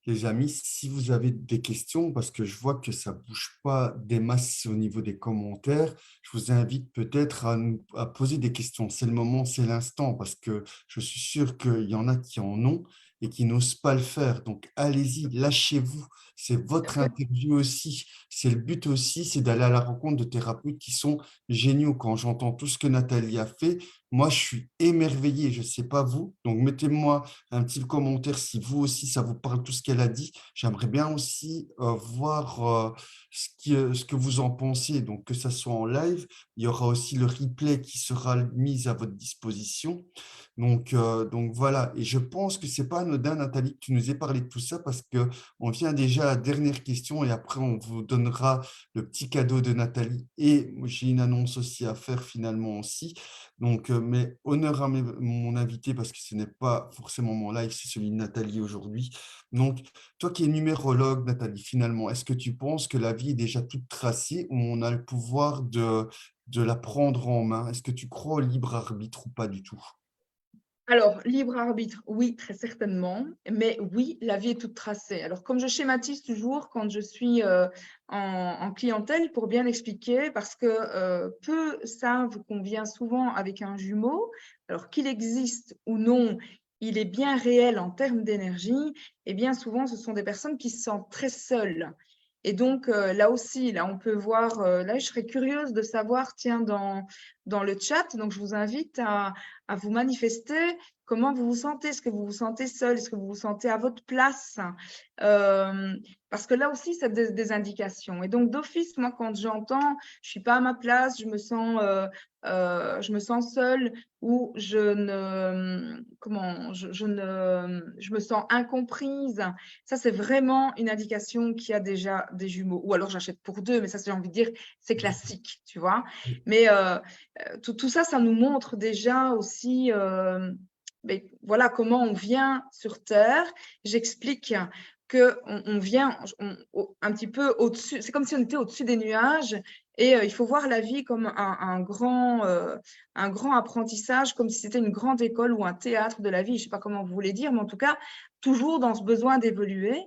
les amis, si vous avez des questions, parce que je vois que ça bouge pas des masses au niveau des commentaires, je vous invite peut-être à poser des questions. C'est le moment, c'est l'instant, parce que je suis sûr qu'il y en a qui en ont et qui n'osent pas le faire. Donc, allez-y, lâchez-vous. C'est votre interview aussi. C'est le but aussi, c'est d'aller à la rencontre de thérapeutes qui sont géniaux. Quand j'entends tout ce que Nathalie a fait, moi, je suis émerveillé. Je ne sais pas vous. Donc, mettez-moi un petit commentaire si vous aussi, ça vous parle tout ce qu'elle a dit. J'aimerais bien aussi voir ce que vous en pensez. Donc, que ça soit en live, il y aura aussi le replay qui sera mis à votre disposition. Donc voilà. Et je pense que c'est pas anodin, Nathalie, que tu nous aies parlé de tout ça parce que on vient déjà à la dernière question et après, on vous donnera le petit cadeau de Nathalie. Et j'ai une annonce aussi à faire finalement aussi. Donc, mets honneur à mon invité parce que ce n'est pas forcément mon live, c'est celui de Nathalie aujourd'hui. Donc, toi qui es numérologue, Nathalie, finalement, est-ce que tu penses que la vie est déjà toute tracée ou on a le pouvoir de la prendre en main? Est-ce que tu crois au libre arbitre ou pas du tout? Alors, libre arbitre, oui, très certainement, mais oui, la vie est toute tracée. Alors, comme je schématise toujours quand je suis en clientèle pour bien expliquer, parce que peu savent qu'on vient souvent avec un jumeau, alors qu'il existe ou non, il est bien réel en termes d'énergie, et bien souvent, ce sont des personnes qui se sentent très seules. Et donc, là aussi, là, on peut voir, là, je serais curieuse de savoir, tiens, dans le chat, donc je vous invite à vous manifester comment vous vous sentez. Est-ce que vous vous sentez seul? Est-ce que vous vous sentez à votre place? Euh, Parce que là aussi, c'est des indications. Et donc, d'office, moi, quand j'entends, je suis pas à ma place, je me sens seule ou je me sens incomprise. Ça, c'est vraiment une indication qu'il y a déjà des jumeaux. Ou alors, j'achète pour deux, mais ça, j'ai envie de dire, c'est classique, tu vois. Mais tout ça, ça nous montre déjà aussi mais voilà comment on vient sur Terre. J'explique qu'on vient un petit peu au-dessus, c'est comme si on était au-dessus des nuages et il faut voir la vie comme un grand apprentissage, comme si c'était une grande école ou un théâtre de la vie, je ne sais pas comment vous voulez dire, mais en tout cas, toujours dans ce besoin d'évoluer.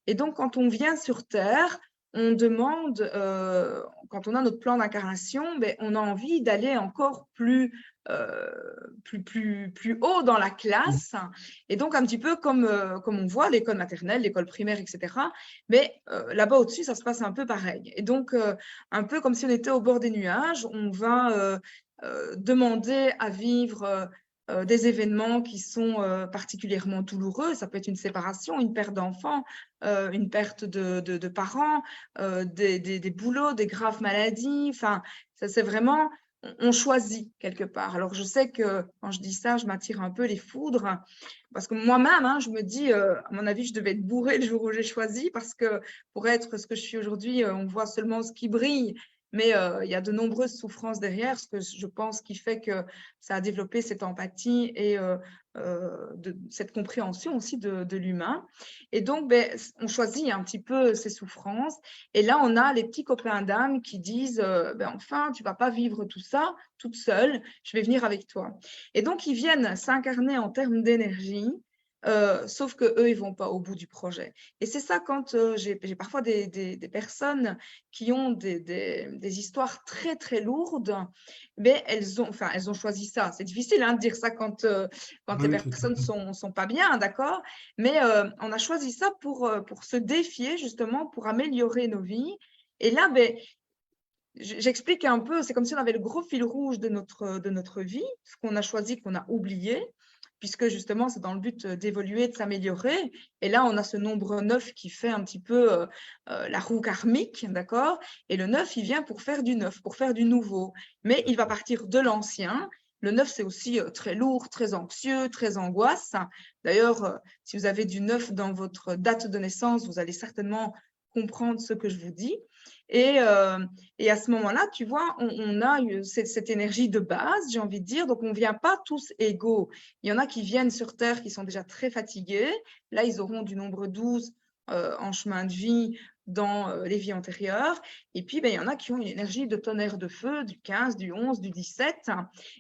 Et donc, quand on vient sur Terre, on demande, quand on a notre plan d'incarnation, ben, on a envie d'aller encore euh, plus haut dans la classe. Et donc, un petit peu comme on voit l'école maternelle, l'école primaire, etc. Mais là-bas au-dessus, ça se passe un peu pareil. Et donc, un peu comme si on était au bord des nuages, on va demander à vivre des événements qui sont particulièrement douloureux. Ça peut être une séparation, une perte d'enfants, une perte de parents, des boulots, des graves maladies. Enfin, ça c'est vraiment, on choisit quelque part. Alors je sais que quand je dis ça, je m'attire un peu les foudres parce que moi-même, hein, je me dis, à mon avis, je devais être bourrée le jour où j'ai choisi parce que pour être ce que je suis aujourd'hui, on voit seulement ce qui brille. Mais il y a de nombreuses souffrances derrière, ce que je pense qui fait que ça a développé cette empathie et cette compréhension aussi de l'humain. Et donc, ben, on choisit un petit peu ces souffrances. Et là, on a les petits copains d'âme qui disent, ben, enfin, tu vas pas vivre tout ça toute seule, je vais venir avec toi. Et donc, ils viennent s'incarner en termes d'énergie. Sauf que eux, ils vont pas au bout du projet. Et c'est ça quand j'ai parfois des personnes qui ont des histoires très très lourdes, mais elles ont choisi ça. C'est difficile hein, de dire ça quand les Oui, tout à personnes fait. sont pas bien, d'accord? Mais on a choisi ça pour se défier justement, pour améliorer nos vies. Et là, ben, j'explique un peu, c'est comme si on avait le gros fil rouge de notre vie, ce qu'on a choisi, qu'on a oublié, puisque justement, c'est dans le but d'évoluer, de s'améliorer. Et là, on a ce nombre 9 qui fait un petit peu la roue karmique, d'accord? Et le 9, il vient pour faire du neuf, pour faire du nouveau. Mais il va partir de l'ancien. Le 9, c'est aussi très lourd, très anxieux, très angoisse. D'ailleurs, si vous avez du 9 dans votre date de naissance, vous allez certainement comprendre ce que je vous dis. Et, euh, et à ce moment-là, tu vois, on a cette énergie de base, j'ai envie de dire. Donc, on ne vient pas tous égaux. Il y en a qui viennent sur Terre qui sont déjà très fatigués. Là, ils auront du nombre 12 en chemin de vie dans les vies antérieures. Et puis, ben, il y en a qui ont une énergie de tonnerre de feu, du 15, du 11, du 17.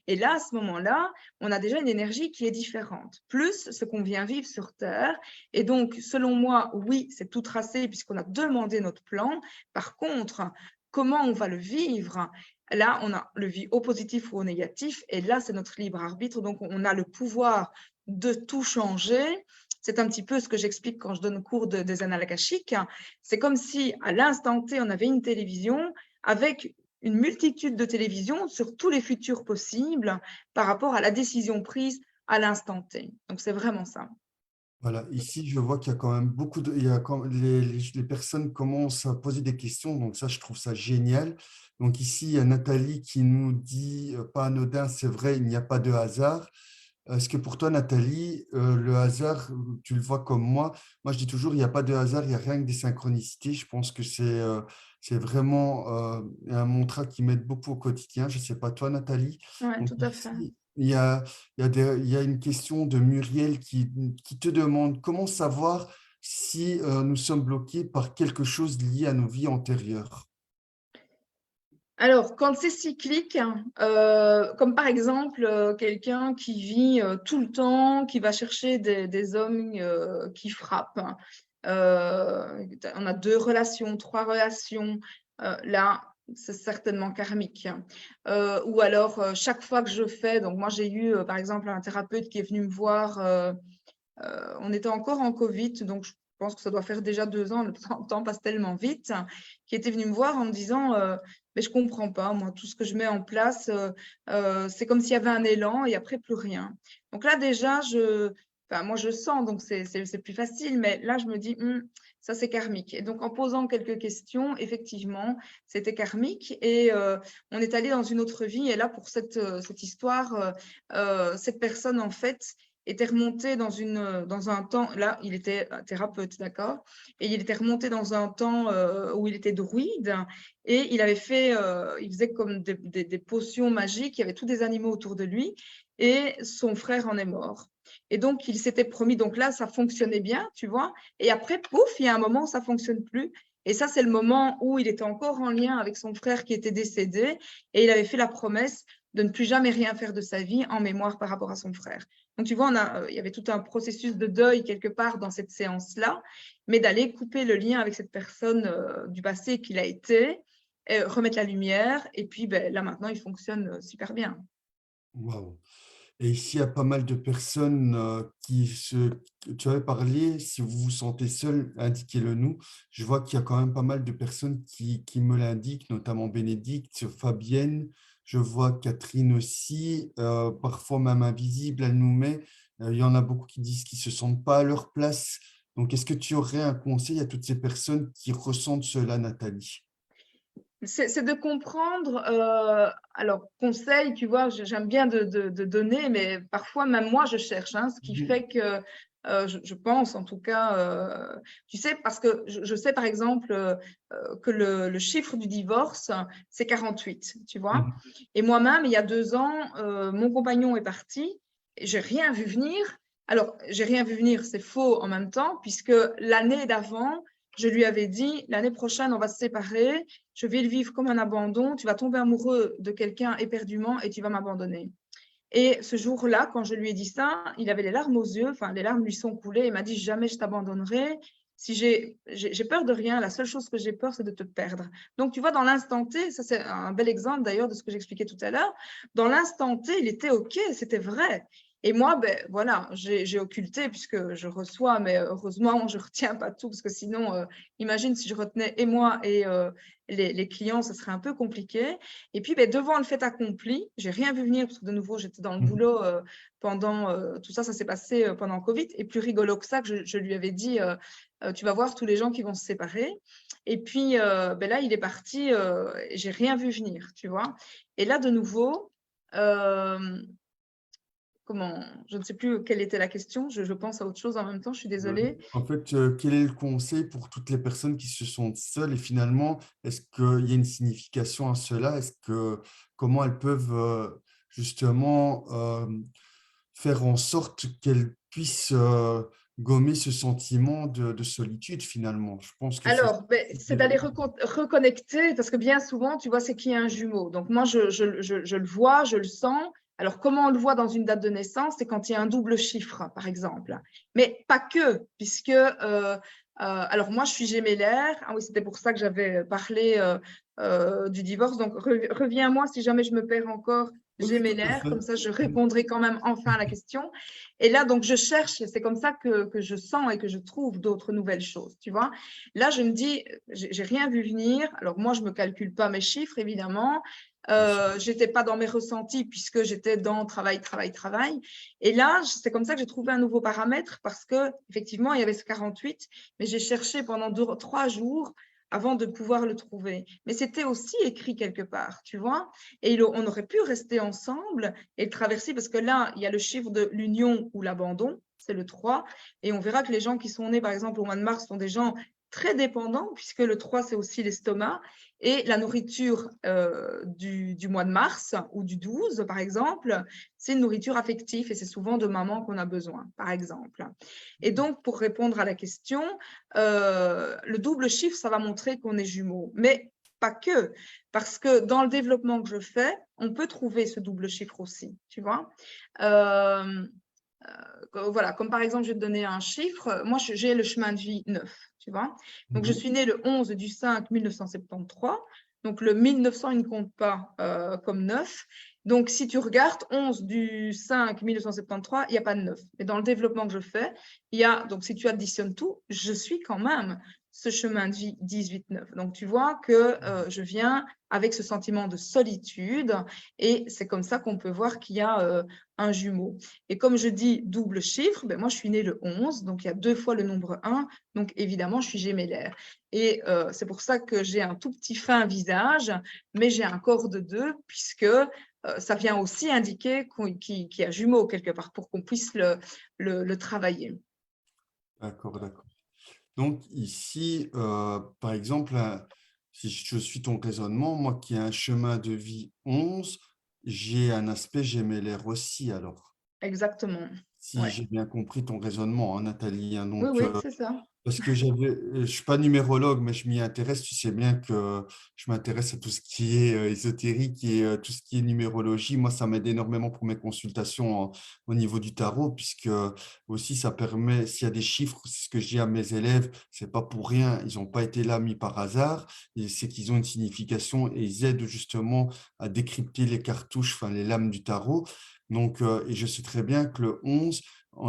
Et là, à ce moment-là, on a déjà une énergie qui est différente, plus ce qu'on vient vivre sur Terre. Et donc, selon moi, oui, c'est tout tracé puisqu'on a demandé notre plan. Par contre, comment on va le vivre? Là, on a le vie au positif ou au négatif, et là, c'est notre libre arbitre, donc on a le pouvoir de tout changer. C'est un petit peu ce que j'explique quand je donne cours des annales akashiques. C'est comme si, à l'instant T, on avait une télévision avec une multitude de télévisions sur tous les futurs possibles par rapport à la décision prise à l'instant T. Donc, c'est vraiment ça. Voilà, ici, je vois qu'il y a quand même beaucoup de... Il y a quand... les personnes commencent à poser des questions, donc ça, je trouve ça génial. Donc ici, il y a Nathalie qui nous dit, pas anodin, c'est vrai, il n'y a pas de hasard. Est-ce que pour toi, Nathalie, le hasard, tu le vois comme moi? Moi, je dis toujours, il n'y a pas de hasard, il n'y a rien que des synchronicités. Je pense que c'est vraiment un mantra qui m'aide beaucoup au quotidien. Je ne sais pas toi, Nathalie. Oui, Donc tout à fait. ici, il y a une question de Muriel qui te demande comment savoir si nous sommes bloqués par quelque chose lié à nos vies antérieures. Alors, quand c'est cyclique, comme par exemple quelqu'un qui vit tout le temps, qui va chercher des hommes qui frappent, on a 2 relations, 3 relations, là, c'est certainement karmique. Ou alors, chaque fois que je fais, donc moi j'ai eu par exemple un thérapeute qui est venu me voir, on était encore en Covid, donc je pense que ça doit faire déjà 2 ans, le temps passe tellement vite, qui était venu me voir en me disant mais je comprends pas, moi, tout ce que je mets en place, c'est comme s'il y avait un élan et après plus rien. Donc là, déjà, enfin, moi, je sens, donc c'est plus facile, mais là, je me dis, ça, c'est karmique. Et donc, en posant quelques questions, effectivement, c'était karmique et on est allé dans une autre vie. Et là, pour cette histoire, cette personne, en fait, était remonté dans un temps, là, il était thérapeute, d'accord? Et il était remonté dans un temps où il était druide et il avait fait, il faisait comme des potions magiques, il y avait tous des animaux autour de lui et son frère en est mort. Et donc, il s'était promis, donc là, ça fonctionnait bien, tu vois? Et après, pouf, il y a un moment où ça fonctionne plus. Et ça, c'est le moment où il était encore en lien avec son frère qui était décédé et il avait fait la promesse de ne plus jamais rien faire de sa vie en mémoire par rapport à son frère. Donc, tu vois, il y avait tout un processus de deuil quelque part dans cette séance-là, mais d'aller couper le lien avec cette personne du passé qu'il a été, remettre la lumière, et puis ben, là maintenant, il fonctionne super bien. Waouh! Et ici, il y a pas mal de personnes tu avais parlé, si vous vous sentez seul, indiquez-le nous. Je vois qu'il y a quand même pas mal de personnes qui me l'indiquent, notamment Bénédicte, Fabienne, je vois Catherine aussi, parfois même invisible, elle nous met. Il y en a beaucoup qui disent qu'ils ne se sentent pas à leur place. Donc, est-ce que tu aurais un conseil à toutes ces personnes qui ressentent cela, Nathalie? C'est de comprendre, alors conseil, tu vois, j'aime bien de donner, mais parfois même moi je cherche, hein, ce qui Mhm. fait que je pense en tout cas, tu sais, parce que je sais par exemple que le chiffre du divorce, c'est 48, tu vois. Mhm. Et moi-même, il y a 2 ans, mon compagnon est parti, et j'ai rien vu venir. Alors, j'ai rien vu venir, c'est faux en même temps, puisque l'année d'avant, je lui avais dit, l'année prochaine, on va se séparer, je vais le vivre comme un abandon, tu vas tomber amoureux de quelqu'un éperdument et tu vas m'abandonner. Et ce jour-là, quand je lui ai dit ça, il avait les larmes aux yeux, enfin les larmes lui sont coulées, il m'a dit jamais je t'abandonnerai. Si j'ai peur de rien, la seule chose que j'ai peur, c'est de te perdre. Donc tu vois, dans l'instant T, ça c'est un bel exemple d'ailleurs de ce que j'expliquais tout à l'heure, dans l'instant T, il était OK, c'était vrai. Et moi, ben voilà, j'ai occulté puisque je reçois, mais heureusement, je retiens pas tout parce que sinon, imagine si je retenais et moi et les clients, ce serait un peu compliqué. Et puis, ben, devant le fait accompli, j'ai rien vu venir parce que de nouveau, j'étais dans le Mhm. boulot pendant tout ça, ça s'est passé pendant Covid. Et plus rigolo que ça, que je lui avais dit, tu vas voir tous les gens qui vont se séparer. Et puis, ben là, il est parti, et j'ai rien vu venir, tu vois. Et là, de nouveau, euh, comment, je ne sais plus quelle était la question, je pense à autre chose en même temps, je suis Ouais. désolée. En fait, quel est le conseil pour toutes les personnes qui se sentent seules et finalement, est-ce qu'il y a une signification à cela? Comment elles peuvent justement faire en sorte qu'elles puissent gommer ce sentiment de solitude finalement? Je pense que c'est Alors, ben, c'est d'aller reconnecter, parce que bien souvent, tu vois, c'est qu'il y a un jumeau. Donc, moi, je le vois, je le sens. Alors, comment on le voit dans une date de naissance? C'est quand il y a un double chiffre, par exemple. Mais pas que, puisque, alors moi, je suis gémellaire. Ah oui, c'était pour ça que j'avais parlé du divorce. Donc, reviens-moi si jamais je me perds encore oui, tout à gémellaire. fait. Comme ça, je répondrai quand même enfin à la question. Et là, donc, je cherche, c'est comme ça que je sens et que je trouve d'autres nouvelles choses, tu vois. Là, je me dis, j'ai rien vu venir. Alors moi, je me calcule pas mes chiffres, évidemment. Bien sûr. J'étais pas dans mes ressentis puisque j'étais dans travail, travail, travail. Et là, c'est comme ça que j'ai trouvé un nouveau paramètre parce que effectivement, il y avait ce 48, mais j'ai cherché pendant 3 jours avant de pouvoir le trouver. Mais c'était aussi écrit quelque part, tu vois. Et on aurait pu rester ensemble et le traverser parce que là, il y a le chiffre de l'union ou l'abandon, c'est le 3. Et on verra que les gens qui sont nés, par exemple, au mois de mars, sont des gens très dépendants, puisque le 3, c'est aussi l'estomac, et la nourriture du mois de mars ou du 12, par exemple, c'est une nourriture affective et c'est souvent de maman qu'on a besoin, par exemple. Et donc, pour répondre à la question, le double chiffre, ça va montrer qu'on est jumeaux, mais pas que, parce que dans le développement que je fais, on peut trouver ce double chiffre aussi, tu vois. Voilà, comme par exemple, je vais te donner un chiffre. Moi, j'ai le chemin de vie 9, tu vois. Donc, je suis née le 11 du 5 1973. Donc, le 1900, il ne compte pas comme 9. Donc, si tu regardes 11 du 5 1973, il n'y a pas de 9. Mais dans le développement que je fais, il y a, donc si tu additionnes tout, je suis quand même ce chemin de vie 18-9. Donc, tu vois que je viens avec ce sentiment de solitude et c'est comme ça qu'on peut voir qu'il y a un jumeau. Et comme je dis double chiffre, ben moi, je suis née le 11, donc il y a 2 fois le nombre 1, donc évidemment, je suis gémellaire. Et c'est pour ça que j'ai un tout petit fin visage, mais j'ai un corps de 2, puisque ça vient aussi indiquer qu'il y a jumeau quelque part, pour qu'on puisse le travailler. D'accord, d'accord. Donc ici, par exemple, si je suis ton raisonnement, moi qui ai un chemin de vie 11, j'ai un aspect gémellaire aussi alors, Exactement. si Ouais. j'ai bien compris ton raisonnement, hein, Nathalie, hein. Oui, Donc, oui, c'est ça. parce que je suis pas numérologue, mais je m'y intéresse. Tu sais bien que je m'intéresse à tout ce qui est ésotérique et tout ce qui est numérologie. Moi, ça m'aide énormément pour mes consultations au niveau du tarot, puisque aussi ça permet, s'il y a des chiffres, c'est ce que je dis à mes élèves, c'est pas pour rien. Ils n'ont pas été là mis par hasard. Et c'est qu'ils ont une signification et ils aident justement à décrypter les cartouches, enfin les lames du tarot. Donc, et je sais très bien que le 11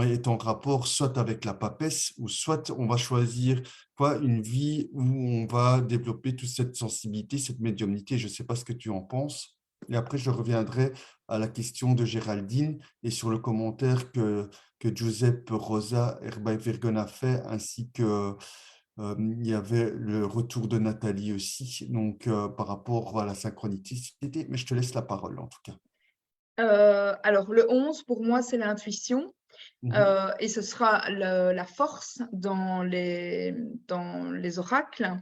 est en rapport soit avec la papesse ou soit on va choisir quoi, une vie où on va développer toute cette sensibilité, cette médiumnité. Je ne sais pas ce que tu en penses. Et après, je reviendrai à la question de Géraldine et sur le commentaire que Giuseppe Rosa Virgon a fait, ainsi que il y avait le retour de Nathalie aussi, donc par rapport à la synchronicité. Mais je te laisse la parole en tout cas. Alors, le 11, pour moi, c'est l'intuition. Mhm. Et ce sera la force dans les oracles.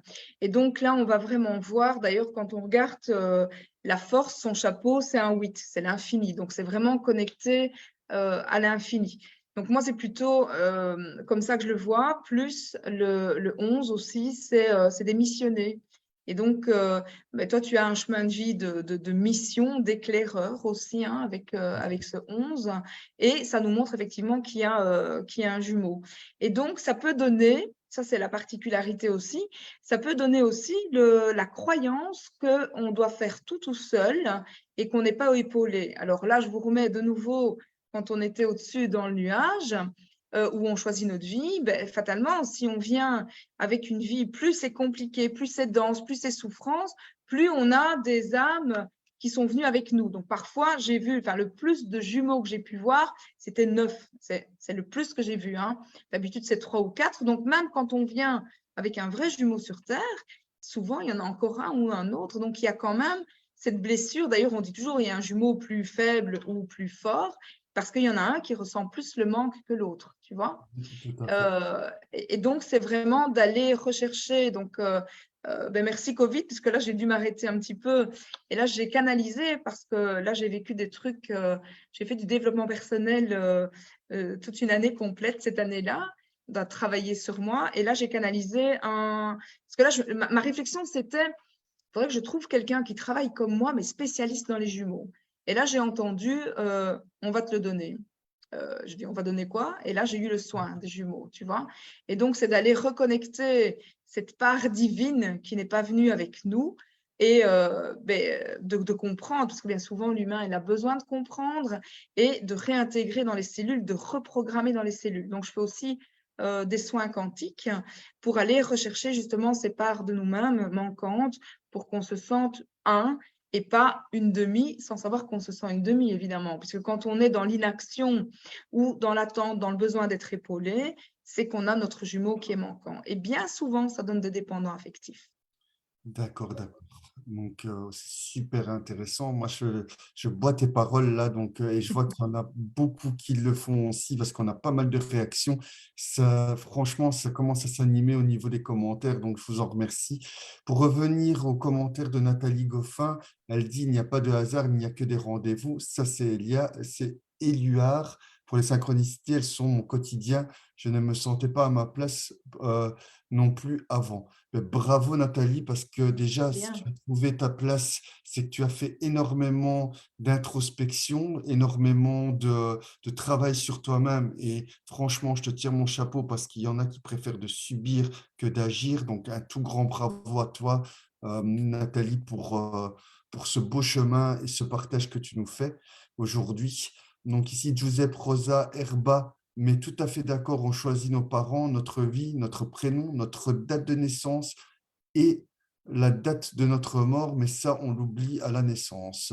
Et donc là, on va vraiment voir, d'ailleurs, quand on regarde la force, son chapeau, c'est un 8, c'est l'infini. Donc, c'est vraiment connecté à l'infini. Donc, moi, c'est plutôt comme ça que je le vois, plus le 11 aussi, c'est des missionnés. Et donc, ben, toi, tu as un chemin de vie de mission, d'éclaireur aussi, hein, avec ce 11. Et ça nous montre effectivement qu'il y a un jumeau. Et donc, ça peut donner, ça c'est la particularité aussi, ça peut donner aussi la croyance qu'on doit faire tout seul et qu'on n'est pas épaulé. Alors là, je vous remets de nouveau quand on était au-dessus dans le nuage, où on choisit notre vie, ben, fatalement, si on vient avec une vie, plus c'est compliqué, plus c'est dense, plus c'est souffrance, plus on a des âmes qui sont venus avec nous. Donc parfois, j'ai vu, enfin le plus de jumeaux que j'ai pu voir, c'était 9. C'est le plus que j'ai vu, hein. D'habitude, c'est 3 ou 4. Donc même quand on vient avec un vrai jumeau sur Terre, souvent, il y en a encore un ou un autre. Donc il y a quand même cette blessure. D'ailleurs, on dit toujours il y a un jumeau plus faible ou plus fort, parce qu'il y en a un qui ressent plus le manque que l'autre, tu vois. Tout à fait. Et donc, c'est vraiment d'aller rechercher. Donc, ben merci Covid, parce que là, j'ai dû m'arrêter un petit peu. Et là, j'ai canalisé parce que là, j'ai vécu des trucs. J'ai fait du développement personnel toute une année complète cette année-là, de travailler sur moi. Et là, j'ai canalisé un. Parce que là, ma réflexion, c'était il faudrait que je trouve quelqu'un qui travaille comme moi, mais spécialiste dans les jumeaux. Et là, j'ai entendu on va te le donner. Je dis, on va donner quoi? Et là, j'ai eu le soin des jumeaux, tu vois. Et donc, c'est d'aller reconnecter cette part divine qui n'est pas venue avec nous et de comprendre, parce que bien souvent, l'humain, il a besoin de comprendre et de réintégrer dans les cellules, de reprogrammer dans les cellules. Donc, je fais aussi des soins quantiques pour aller rechercher justement ces parts de nous-mêmes manquantes pour qu'on se sente un et pas une demi, sans savoir qu'on se sent une demi, évidemment. Puisque quand on est dans l'inaction ou dans l'attente, dans le besoin d'être épaulé, c'est qu'on a notre jumeau qui est manquant. Et bien souvent, ça donne des dépendants affectifs. D'accord, d'accord. Donc, c'est super intéressant. Moi, je bois tes paroles là, donc, et je vois qu'il y en a beaucoup qui le font aussi parce qu'on a pas mal de réactions. Ça, franchement, ça commence à s'animer au niveau des commentaires, donc je vous en remercie. Pour revenir aux commentaires de Nathalie Goffin, elle dit: il n'y a pas de hasard, il n'y a que des rendez-vous. Ça, c'est Éluard. Pour les synchronicités, elles sont mon quotidien. Je ne me sentais pas à ma place non plus avant. Bravo Nathalie, parce que déjà, si tu Bien. as trouvé ta place, c'est que tu as fait énormément d'introspection, énormément de travail sur toi-même. Et franchement, je te tire mon chapeau parce qu'il y en a qui préfèrent de subir que d'agir. Donc, un tout grand bravo à toi, Nathalie, pour ce beau chemin et ce partage que tu nous fais aujourd'hui. Donc ici, Giuseppe Rosa Herba, mais tout à fait d'accord, on choisit nos parents, notre vie, notre prénom, notre date de naissance et la date de notre mort, mais ça, on l'oublie à la naissance.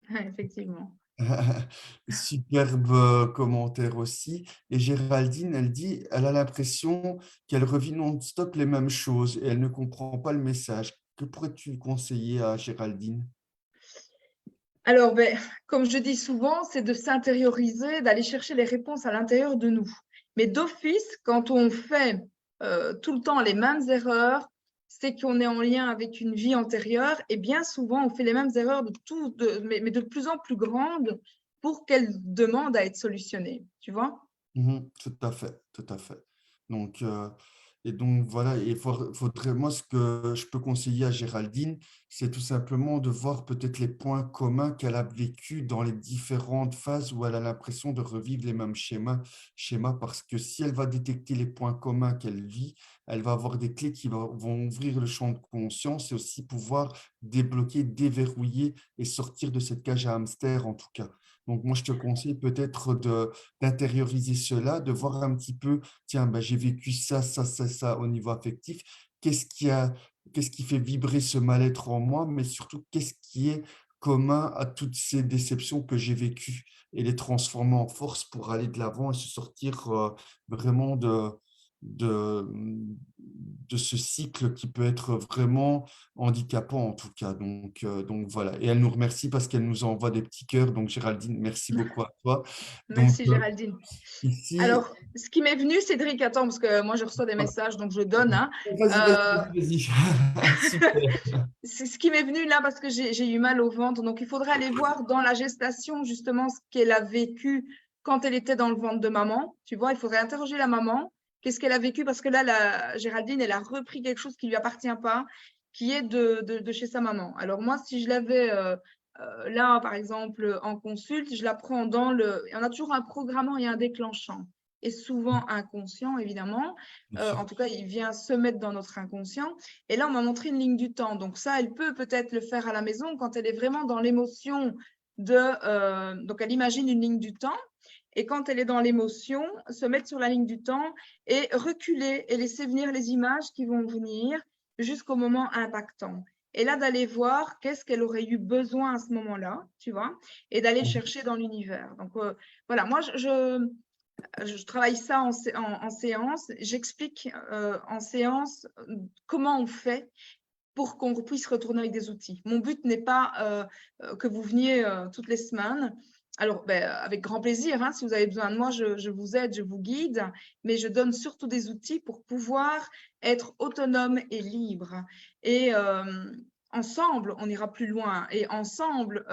Effectivement. Superbe commentaire aussi. Et Géraldine, elle dit, elle a l'impression qu'elle revit non-stop les mêmes choses et elle ne comprend pas le message. Que pourrais-tu conseiller à Géraldine? Alors, ben, comme je dis souvent, c'est de s'intérioriser, d'aller chercher les réponses à l'intérieur de nous. Mais d'office, quand on fait tout le temps les mêmes erreurs, c'est qu'on est en lien avec une vie antérieure et bien souvent, on fait les mêmes erreurs mais de plus en plus grandes pour qu'elles demandent à être solutionnées. Tu vois? Mhm, tout à fait, tout à fait. Donc, et donc voilà, et faudrait, moi, ce que je peux conseiller à Géraldine, c'est tout simplement de voir peut-être les points communs qu'elle a vécu dans les différentes phases où elle a l'impression de revivre les mêmes schémas, parce que si elle va détecter les points communs qu'elle vit, elle va avoir des clés qui vont ouvrir le champ de conscience et aussi pouvoir débloquer, déverrouiller et sortir de cette cage à hamster en tout cas. Donc, moi, je te conseille peut-être d'intérioriser cela, de voir un petit peu, tiens, ben, j'ai vécu ça, ça, ça au niveau affectif. Qu'est-ce qui a, qu'est-ce qui fait vibrer ce mal-être en moi, mais surtout, qu'est-ce qui est commun à toutes ces déceptions que j'ai vécues et les transformer en force pour aller de l'avant et se sortir vraiment de, de ce cycle qui peut être vraiment handicapant en tout cas. Donc voilà. Et elle nous remercie parce qu'elle nous envoie des petits cœurs. Donc Géraldine, merci beaucoup à toi. Donc Merci, Géraldine. ici, Alors, ce qui m'est venu, Cédric, attends, parce que moi, je reçois des messages, donc je donne, hein. vas-y, vas-y, Euh, vas-y, vas-y. Super. c'est ce qui m'est venu là parce que j'ai eu mal au ventre. Donc, il faudrait aller voir dans la gestation, justement, ce qu'elle a vécu quand elle était dans le ventre de maman. Tu vois, il faudrait interroger la maman. Qu'est-ce qu'elle a vécu? Parce que là, Géraldine, elle a repris quelque chose qui lui appartient pas, qui est de chez sa maman. Alors, moi, si je l'avais là, par exemple, en consulte, je la prends on a toujours un programmant et un déclenchant. Et souvent inconscient, évidemment. Bien sûr. En tout cas, il vient se mettre dans notre inconscient. Et là, on m'a montré une ligne du temps. Donc ça, elle peut peut-être le faire à la maison quand elle est vraiment dans l'émotion donc elle imagine une ligne du temps. Et quand elle est dans l'émotion, se mettre sur la ligne du temps et reculer et laisser venir les images qui vont venir jusqu'au moment impactant. Et là, d'aller voir qu'est-ce qu'elle aurait eu besoin à ce moment-là, tu vois, et d'aller chercher dans l'univers. Donc voilà, moi, je travaille ça en séance. J'explique en séance comment on fait pour qu'on puisse retourner avec des outils. Mon but n'est pas que vous veniez toutes les semaines. Alors, ben, avec grand plaisir, hein, si vous avez besoin de moi, je vous aide, je vous guide, mais je donne surtout des outils pour pouvoir être autonome et libre. Et ensemble, on ira plus loin. Et ensemble,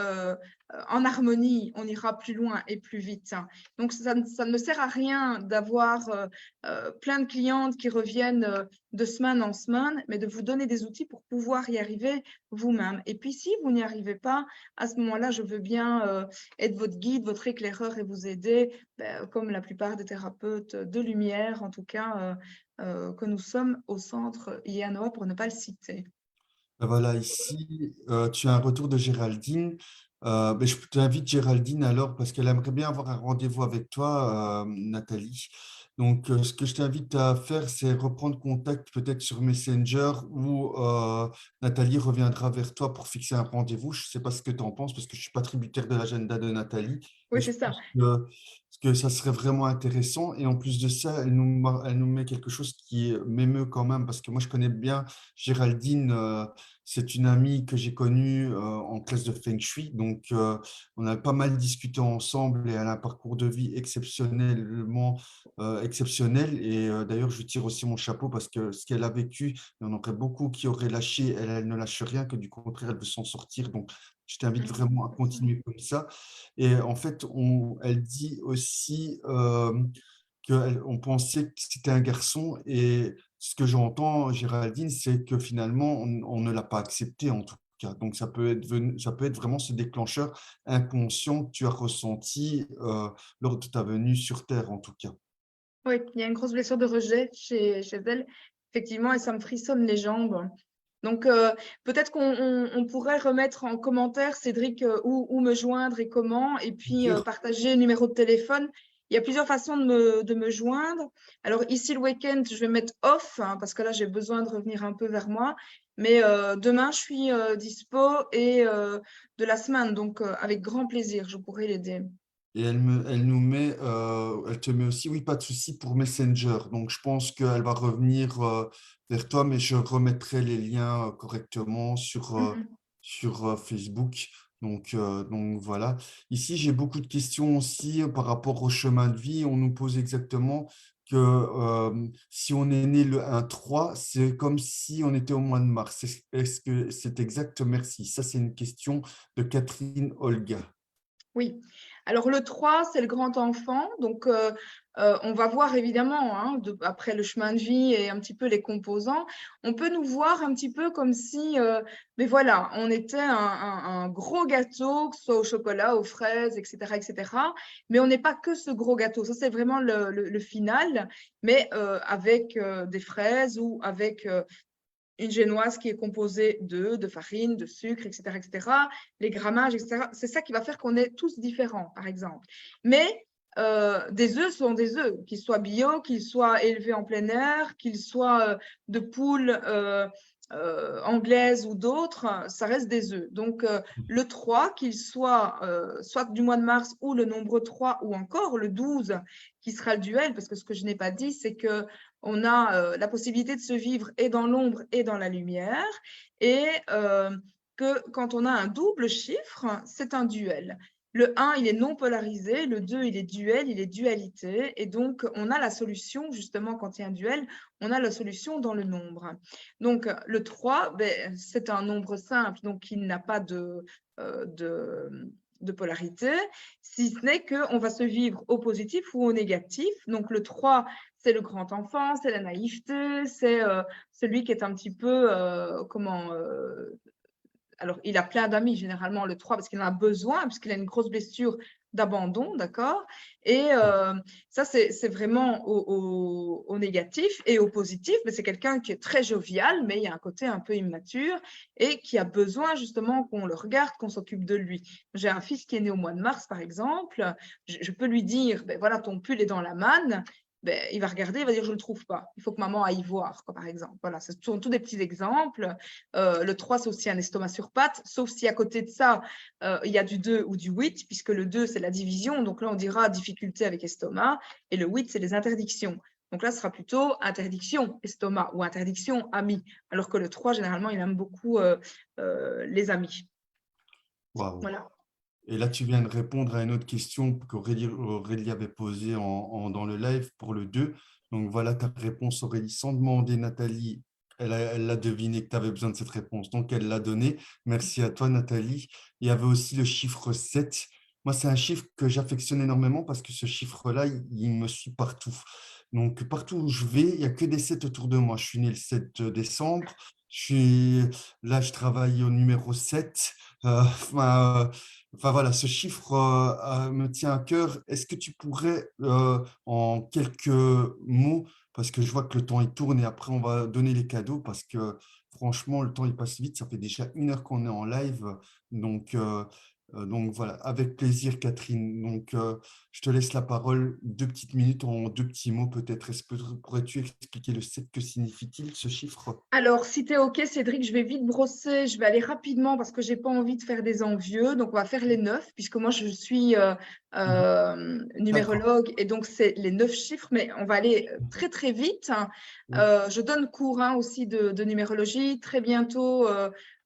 en harmonie, on ira plus loin et plus vite. Donc, ça ne me sert à rien d'avoir plein de clientes qui reviennent de semaine en semaine, mais de vous donner des outils pour pouvoir y arriver vous-même. Et puis, si vous n'y arrivez pas, à ce moment-là, je veux bien être votre guide, votre éclaireur et vous aider, comme la plupart des thérapeutes de lumière, en tout cas, que nous sommes au centre IANOA pour ne pas le citer. Ben voilà, ici, tu as un retour de Géraldine. Ben, je t'invite Géraldine alors parce qu'elle aimerait bien avoir un rendez-vous avec toi, Nathalie. Donc, ce que je t'invite à faire, c'est reprendre contact peut-être sur Messenger où Nathalie reviendra vers toi pour fixer un rendez-vous. Je ne sais pas ce que tu en penses parce que je ne suis pas tributaire de l'agenda de Nathalie, mais Oui, je c'est ça. pense que que ça serait vraiment intéressant. Et en plus de ça, elle nous met quelque chose qui m'émeut quand même, parce que moi, je connais bien Géraldine. C'est une amie que j'ai connue en classe de Feng Shui. Donc, on a pas mal discuté ensemble et elle a un parcours de vie exceptionnellement exceptionnel. Et d'ailleurs, je lui tire aussi mon chapeau parce que ce qu'elle a vécu, il y en aurait beaucoup qui auraient lâché. Elle, elle ne lâche rien, que du contraire, elle veut s'en sortir. Donc, je t'invite vraiment à continuer comme ça. Et en fait, elle dit aussi qu'on pensait que c'était un garçon. Et ce que j'entends, Géraldine, c'est que finalement, on ne l'a pas accepté en tout cas. Donc, ça peut être vraiment ce déclencheur inconscient que tu as ressenti lors de ta venue sur Terre, en tout cas. Oui, il y a une grosse blessure de rejet chez elle, effectivement, et ça me frissonne les jambes. Donc, peut-être qu'on pourrait remettre en commentaire, Cédric, où me joindre et comment, et puis Sûr. partager le numéro de téléphone. Il y a plusieurs façons de me joindre. Alors, ici, le week-end, je vais mettre off, hein, parce que là, j'ai besoin de revenir un peu vers moi. Mais demain, je suis dispo et de la semaine, donc avec grand plaisir, je pourrai l'aider. Et elle nous met, elle te met aussi, oui, pas de souci pour Messenger. Donc, je pense qu'elle va revenir vers toi, mais je remettrai les liens correctement Mhm. sur Facebook. Donc, voilà. Ici, j'ai beaucoup de questions aussi par rapport au chemin de vie. On nous pose exactement que si on est né le 1-3, c'est comme si on était au mois de mars. Est-ce que c'est exact? Merci. Ça, c'est une question de Catherine Olga. Oui. Alors le 3, c'est le grand enfant. Donc, on va voir évidemment, hein, après le chemin de vie et un petit peu les composants, on peut nous voir un petit peu comme si, mais voilà, on était un gros gâteau, que ce soit au chocolat, aux fraises, etc., etc. Mais on n'est pas que ce gros gâteau. Ça, c'est vraiment le final, mais avec des fraises ou avec une génoise qui est composée d'œufs, de farine, de sucre, etc., etc., les grammages, etc. C'est ça qui va faire qu'on est tous différents, par exemple. Mais des œufs sont des œufs, qu'ils soient bio, qu'ils soient élevés en plein air, qu'ils soient de poules anglaises ou d'autres, ça reste des œufs. Donc, le 3, qu'il soit soit du mois de mars ou le nombre 3 ou encore le 12, qui sera le duel, parce que ce que je n'ai pas dit, c'est que on a la possibilité de se vivre et dans l'ombre et dans la lumière, et que quand on a un double chiffre, c'est un duel. Le 1, il est non polarisé, le 2, il est duel, il est dualité, et donc on a la solution, justement, quand il y a un duel, on a la solution dans le nombre. Donc le 3, ben, c'est un nombre simple, donc il n'a pas euh, de, de polarité, si ce n'est qu'on va se vivre au positif ou au négatif. Donc le 3, c'est le grand enfant, c'est la naïveté, c'est celui qui est un petit peu, alors il a plein d'amis généralement le 3 parce qu'il en a besoin, puisqu'il a une grosse blessure d'abandon, d'accord. Et ça, c'est vraiment au négatif. Et au positif, mais c'est quelqu'un qui est très jovial, mais il y a un côté un peu immature et qui a besoin justement qu'on le regarde, qu'on s'occupe de lui. J'ai un fils qui est né au mois de mars, par exemple. Je peux lui dire, ben voilà, ton pull est dans la manne. Ben, il va regarder, il va dire, je ne le trouve pas. Il faut que maman aille voir, quoi, par exemple. Voilà, ce sont tous des petits exemples. Le 3, c'est aussi un estomac sur pattes, sauf si à côté de ça, il y a du 2 ou du 8, puisque le 2, c'est la division. Donc là, on dira difficulté avec estomac. Et le 8, c'est les interdictions. Donc là, ce sera plutôt interdiction estomac ou interdiction ami. Alors que le 3, généralement, il aime beaucoup les amis. Waouh. Voilà. Et là, tu viens de répondre à une autre question qu'Aurélie avait posée dans le live pour le 2. Donc voilà ta réponse, Aurélie. Sans demander, Nathalie, elle a deviné que tu avais besoin de cette réponse. Donc elle l'a donnée. Merci à toi, Nathalie. Il y avait aussi le chiffre 7. Moi, c'est un chiffre que j'affectionne énormément parce que ce chiffre-là, il me suit partout. Donc partout où je vais, il n'y a que des 7 autour de moi. Je suis né le 7 décembre. Là, je travaille au numéro 7. Enfin voilà, ce chiffre me tient à cœur. Est-ce que tu pourrais, en quelques mots, parce que je vois que le temps il tourne et après on va donner les cadeaux, parce que franchement le temps il passe vite, ça fait déjà 1 heure qu'on est en live. Donc Donc voilà, avec plaisir, Catherine. Donc, je te laisse la parole 2 petites minutes en 2 petits mots peut-être. Pourrais-tu expliquer le 7, que signifie-t-il ce chiffre? Alors, si tu es OK, Cédric, je vais vite brosser, je vais aller rapidement parce que j'ai pas envie de faire des envieux. Donc, on va faire les 9, puisque moi, je suis Mhm. D'accord. numérologue et donc c'est les 9 chiffres, mais on va aller très, très vite. Oui. Je donne cours aussi de numérologie. Très bientôt,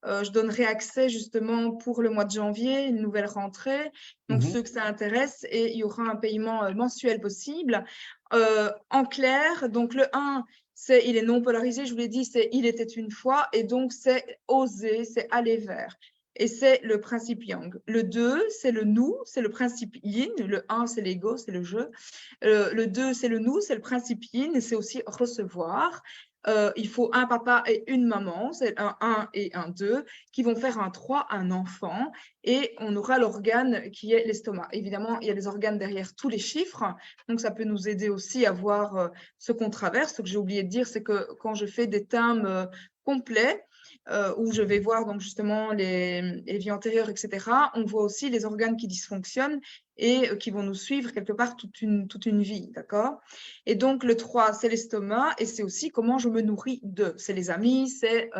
je donnerai accès justement pour le mois de janvier, une nouvelle rentrée. Donc, Mhm. ceux que ça intéresse, et il y aura un paiement mensuel possible. En clair, donc le 1, il est non polarisé, je vous l'ai dit, c'est il était une fois, et donc c'est oser, c'est aller vers. Et c'est le principe yang. Le 2, c'est le nous, c'est le principe yin. Le 1, c'est l'ego, c'est le jeu. Le 2, c'est le nous, c'est le principe yin, et c'est aussi recevoir. Il faut un papa et une maman, c'est un 1 et un 2, qui vont faire un 3, un enfant, et on aura l'organe qui est l'estomac. Évidemment, il y a des organes derrière tous les chiffres, donc ça peut nous aider aussi à voir ce qu'on traverse. Ce que j'ai oublié de dire, c'est que quand je fais des thèmes complets, où je vais voir donc justement les vies antérieures, etc., on voit aussi les organes qui dysfonctionnent et qui vont nous suivre quelque part toute une vie, d'accord? Et donc le 3, c'est l'estomac et c'est aussi comment je me nourris d'eux. C'est les amis, c'est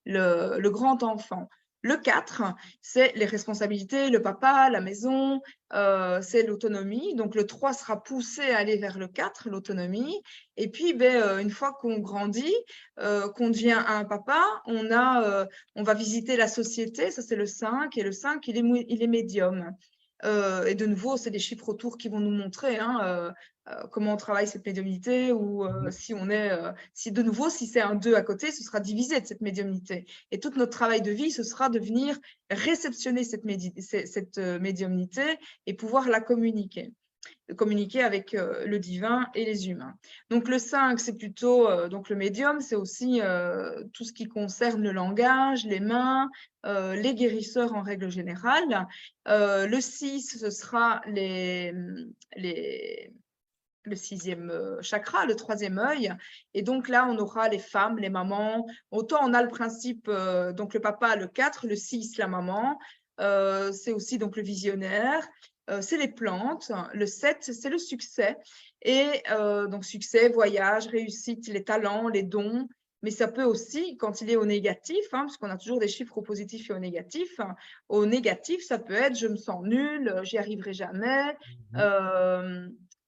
le grand enfant. Le 4, c'est les responsabilités, le papa, la maison, c'est l'autonomie. Donc le 3 sera poussé à aller vers le 4, l'autonomie. Et puis, une fois qu'on grandit, qu'on devient un papa, on va visiter la société, ça c'est le 5, et le 5, il est médium. Et de nouveau, c'est des chiffres autour qui vont nous montrer comment on travaille cette médiumnité, ou Mhm. si de nouveau, si c'est un 2 à côté, ce sera divisé de cette médiumnité. Et tout notre travail de vie, ce sera de venir réceptionner cette médiumnité et pouvoir la communiquer avec le divin et les humains. Donc le 5, c'est plutôt donc le médium, c'est aussi tout ce qui concerne le langage, les mains, les guérisseurs en règle générale. Le 6, ce sera le sixième chakra, le troisième œil. Et donc là, on aura les femmes, les mamans. Autant on a le principe, donc le papa, le 4, le 6, la maman. C'est aussi donc le visionnaire. C'est les plantes. Le 7, c'est le succès. Et donc succès, voyage, réussite, les talents, les dons. Mais ça peut aussi, quand il est au négatif, parce qu'on a toujours des chiffres au positif et au négatif, au négatif, ça peut être je me sens nul, j'y arriverai jamais, Mhm.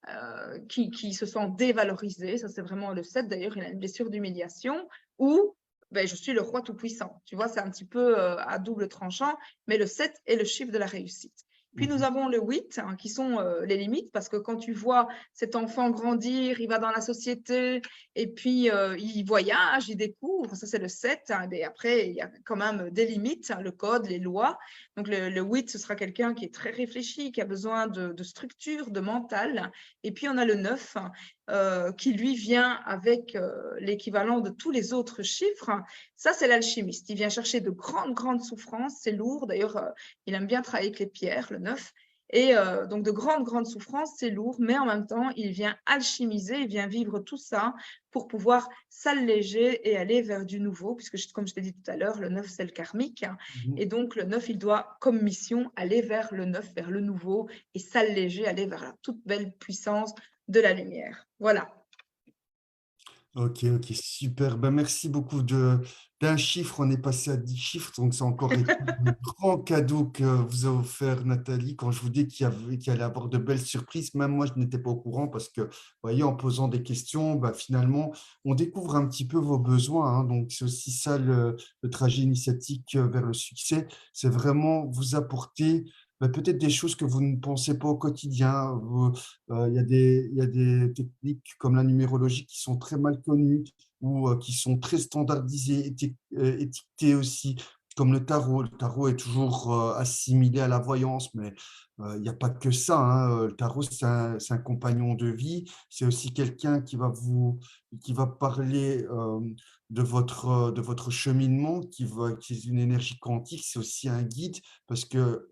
euh, qui se sent dévalorisé. Ça, c'est vraiment le 7. D'ailleurs, il a une blessure d'humiliation où je suis le roi tout-puissant. Tu vois, c'est un petit peu à double tranchant, mais le 7 est le chiffre de la réussite. Puis nous Mhm. avons le 8, qui sont les limites, parce que quand tu vois cet enfant grandir, il va dans la société, et puis il voyage, il découvre, ça c'est le 7, et après il y a quand même des limites, le code, les lois. Donc le 8, ce sera quelqu'un qui est très réfléchi, qui a besoin de structure, de mental. Et puis on a le 9 qui lui vient avec l'équivalent de tous les autres chiffres. Ça, c'est l'alchimiste. Il vient chercher de grandes, grandes souffrances. C'est lourd. D'ailleurs, il aime bien travailler avec les pierres, le 9. Et donc de grandes, grandes souffrances, c'est lourd, mais en même temps, il vient alchimiser, il vient vivre tout ça pour pouvoir s'alléger et aller vers du nouveau, puisque comme je t'ai dit tout à l'heure, le 9, c'est le karmique. Mhm. Et donc, le 9, il doit, comme mission, aller vers le 9, vers le nouveau, et s'alléger, aller vers la toute belle puissance de la lumière. Voilà. Ok, ok, super. Ben, merci beaucoup. D'un chiffre, on est passé à 10 chiffres, donc c'est encore été un grand cadeau que vous a offert Nathalie quand je vous dis qu'il allait avoir de belles surprises. Même moi, je n'étais pas au courant parce que, vous voyez, en posant des questions, ben, finalement, on découvre un petit peu vos besoins, hein. Donc, c'est aussi ça le trajet initiatique vers le succès. C'est vraiment vous apporter ben, peut-être des choses que vous ne pensez pas au quotidien. Il y a des techniques comme la numérologie qui sont très mal connues ou qui sont très standardisées, étiquetées aussi, comme le tarot. Le tarot est toujours assimilé à la voyance, mais il n'y a pas que ça, hein. Le tarot, c'est un compagnon de vie. C'est aussi quelqu'un qui va parler de votre cheminement, qui est une énergie quantique. C'est aussi un guide,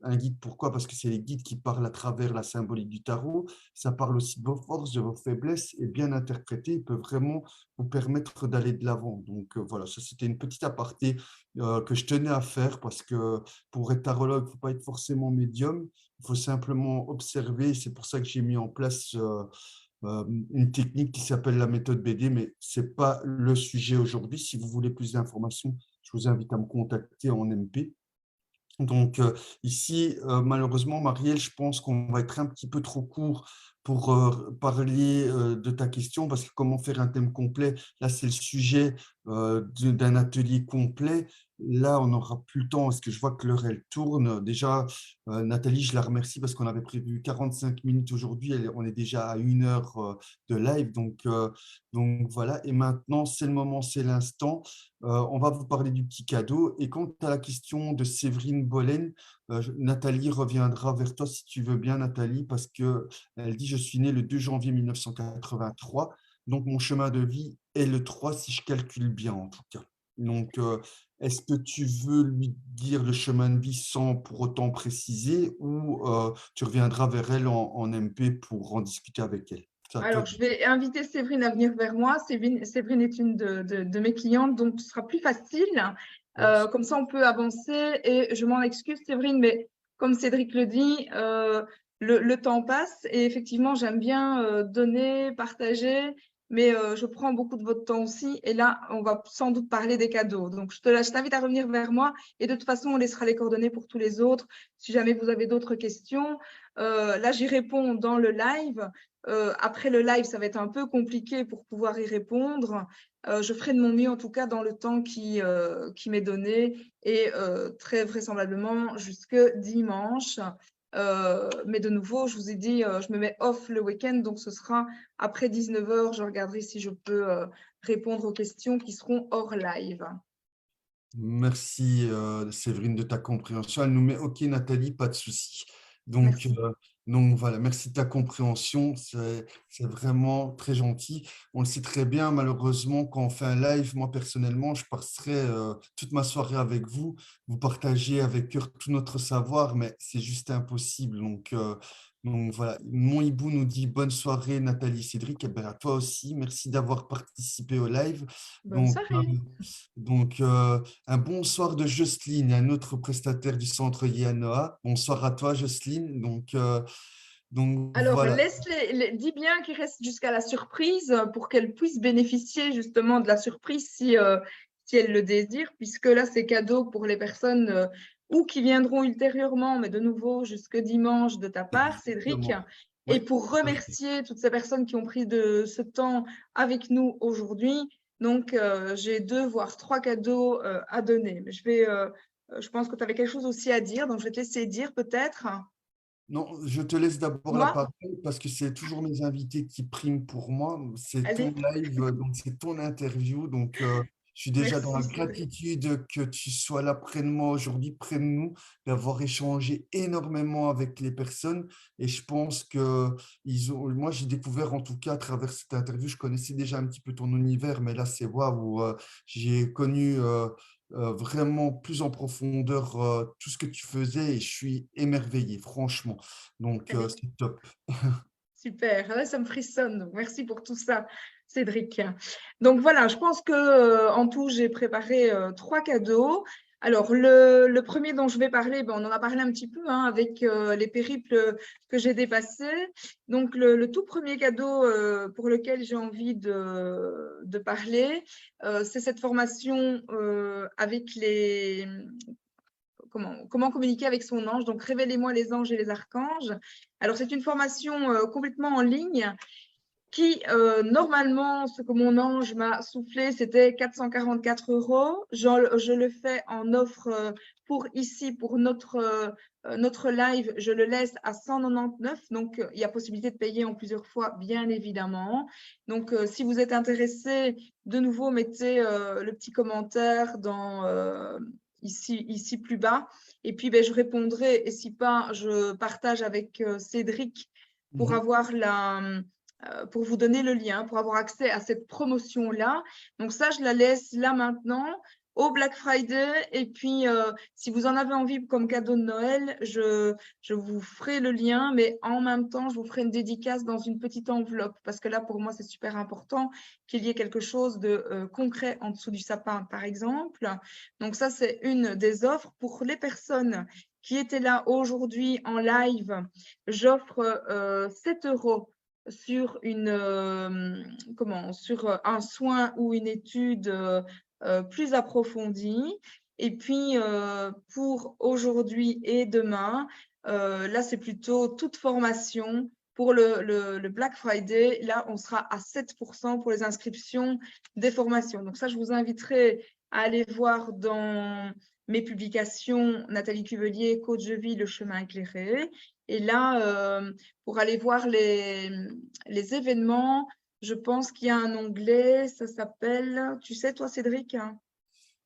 un guide, pourquoi? Parce que c'est les guides qui parlent à travers la symbolique du tarot. Ça parle aussi de vos forces, de vos faiblesses, et bien interprété, il peut vraiment vous permettre d'aller de l'avant. Donc voilà, ça c'était une petite aparté que je tenais à faire parce que pour être tarologue, il ne faut pas être forcément médium. Il faut simplement observer. C'est pour ça que j'ai mis en place une technique qui s'appelle la méthode BD, mais ce n'est pas le sujet aujourd'hui. Si vous voulez plus d'informations, je vous invite à me contacter en MP. Donc ici, malheureusement, Marielle, je pense qu'on va être un petit peu trop court pour parler de ta question, parce que comment faire un thème complet, là, c'est le sujet d'un atelier complet. Là, on n'aura plus le temps, parce que je vois que l'heure, elle tourne. Déjà, Nathalie, je la remercie parce qu'on avait prévu 45 minutes aujourd'hui. On est déjà à 1 heure de live. Donc voilà. Et maintenant, c'est le moment, c'est l'instant. On va vous parler du petit cadeau. Et quant à la question de Séverine Bollen, Nathalie reviendra vers toi si tu veux bien, Nathalie, parce qu'elle dit: je suis née le 2 janvier 1983, donc mon chemin de vie est le 3, si je calcule bien en tout cas. Donc, est-ce que tu veux lui dire le chemin de vie sans pour autant préciser, ou tu reviendras vers elle en MP pour en discuter avec elle? C'est à toi Alors, de- je vais inviter Séverine à venir vers moi. Séverine est une de mes clientes, donc ce sera plus facile. Comme ça, on peut avancer. Et je m'en excuse, Séverine, mais comme Cédric le dit, le temps passe. Et effectivement, j'aime bien donner, partager, mais je prends beaucoup de votre temps aussi. Et là, on va sans doute parler des cadeaux. Donc, je t'invite à revenir vers moi. Et de toute façon, on laissera les coordonnées pour tous les autres. Si jamais vous avez d'autres questions, là, j'y réponds dans le live. Après le live, ça va être un peu compliqué pour pouvoir y répondre. Je ferai de mon mieux, en tout cas, dans le temps qui m'est donné et très vraisemblablement jusque dimanche. Mais de nouveau, je vous ai dit, je me mets off le week-end, donc ce sera après 19 heures. Je regarderai si je peux répondre aux questions qui seront hors live. Merci, Séverine, de ta compréhension. Elle nous met OK, Nathalie, pas de souci. Donc, Merci. voilà, merci de ta compréhension. C'est vraiment très gentil. On le sait très bien, malheureusement, quand on fait un live, moi personnellement, je passerai toute ma soirée avec vous. Vous partagez avec cœur tout notre savoir, mais c'est juste impossible. Donc voilà, mon hibou nous dit bonne soirée, Nathalie, Cédric. Et bien, à toi aussi, merci d'avoir participé au live. Bonne Donc, soirée. un bonsoir de Jocelyne, un autre prestataire du centre Yanoa. Bonsoir à toi, Jocelyne. Donc Alors, voilà. dis bien qu'il reste jusqu'à la surprise pour qu'elle puisse bénéficier justement de la surprise si elle le désire, puisque là, c'est cadeau pour les personnes ou qui viendront ultérieurement, mais de nouveau jusque dimanche de ta part, Cédric. Exactement. Et Oui, pour tout à fait. remercier toutes ces personnes qui ont pris de ce temps avec nous aujourd'hui, donc j'ai 2, voire 3 cadeaux à donner. Mais je pense que tu avais quelque chose aussi à dire, donc je vais te laisser dire peut-être. Non, je te laisse d'abord la Moi, parole parce que c'est toujours mes invités qui priment pour moi. C'est ton allez, live, donc c'est ton interview. Je suis déjà dans merci la Cédric. gratitude que tu sois là près de moi aujourd'hui, près de nous, d'avoir échangé énormément avec les personnes. Et je pense que moi, j'ai découvert en tout cas à travers cette interview, je connaissais déjà un petit peu ton univers, mais là, c'est waouh, j'ai connu vraiment plus en profondeur tout ce que tu faisais et je suis émerveillé, franchement. C'est top. Super, là, ça me frissonne. Donc, merci pour tout ça, Cédric. Donc voilà, je pense que en tout, j'ai préparé 3 cadeaux. Alors, le premier dont je vais parler, ben, on en a parlé un petit peu hein, avec les périples que j'ai dépassés. Donc, le tout premier cadeau pour lequel j'ai envie de parler, c'est cette formation avec comment communiquer avec son ange. Donc, révélez-moi les anges et les archanges. Alors, c'est une formation complètement en ligne qui, normalement, ce que mon ange m'a soufflé, c'était 444 €. Je le fais en offre pour ici, pour notre live, je le laisse à 199. Donc, il y a possibilité de payer en plusieurs fois, bien évidemment. Donc, si vous êtes intéressé, de nouveau, mettez le petit commentaire ici plus bas. Et puis, ben, je répondrai, et si pas, je partage avec Cédric pour Mhm. avoir pour vous donner le lien, pour avoir accès à cette promotion-là. Donc ça, je la laisse là maintenant au Black Friday. Et puis, si vous en avez envie comme cadeau de Noël, je vous ferai le lien, mais en même temps, je vous ferai une dédicace dans une petite enveloppe, parce que là, pour moi, c'est super important qu'il y ait quelque chose de concret en dessous du sapin, par exemple. Donc ça, c'est une des offres. Pour les personnes qui étaient là aujourd'hui en live, j'offre 7 € sur sur un soin ou une étude plus approfondie. Et puis, pour aujourd'hui et demain, là, c'est plutôt toute formation. Pour le Black Friday, là, on sera à 7% pour les inscriptions des formations. Donc ça, je vous inviterai à aller voir dans mes publications, Nathalie Cuvelier, Coach de vie, le chemin éclairé. Et là, pour aller voir les événements, je pense qu'il y a un onglet, ça s'appelle, tu sais, toi, Cédric, hein,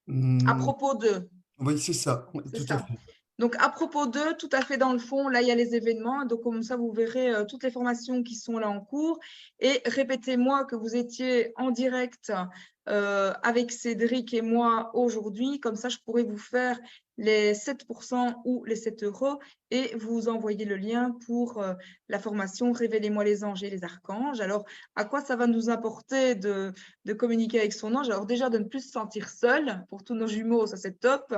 à Hmm, propos de, oui, c'est ça, oui, c'est tout à ça. fait. Donc, à propos d'eux, tout à fait dans le fond, là, il y a les événements. Donc, comme ça, vous verrez toutes les formations qui sont là en cours. Et répétez-moi que vous étiez en direct avec Cédric et moi aujourd'hui. Comme ça, je pourrais vous faire les 7% ou les 7 € et vous envoyer le lien pour la formation Révélez-moi les anges et les archanges. Alors, à quoi ça va nous apporter de communiquer avec son ange? Alors, déjà, de ne plus se sentir seul. Pour tous nos jumeaux, ça, c'est top.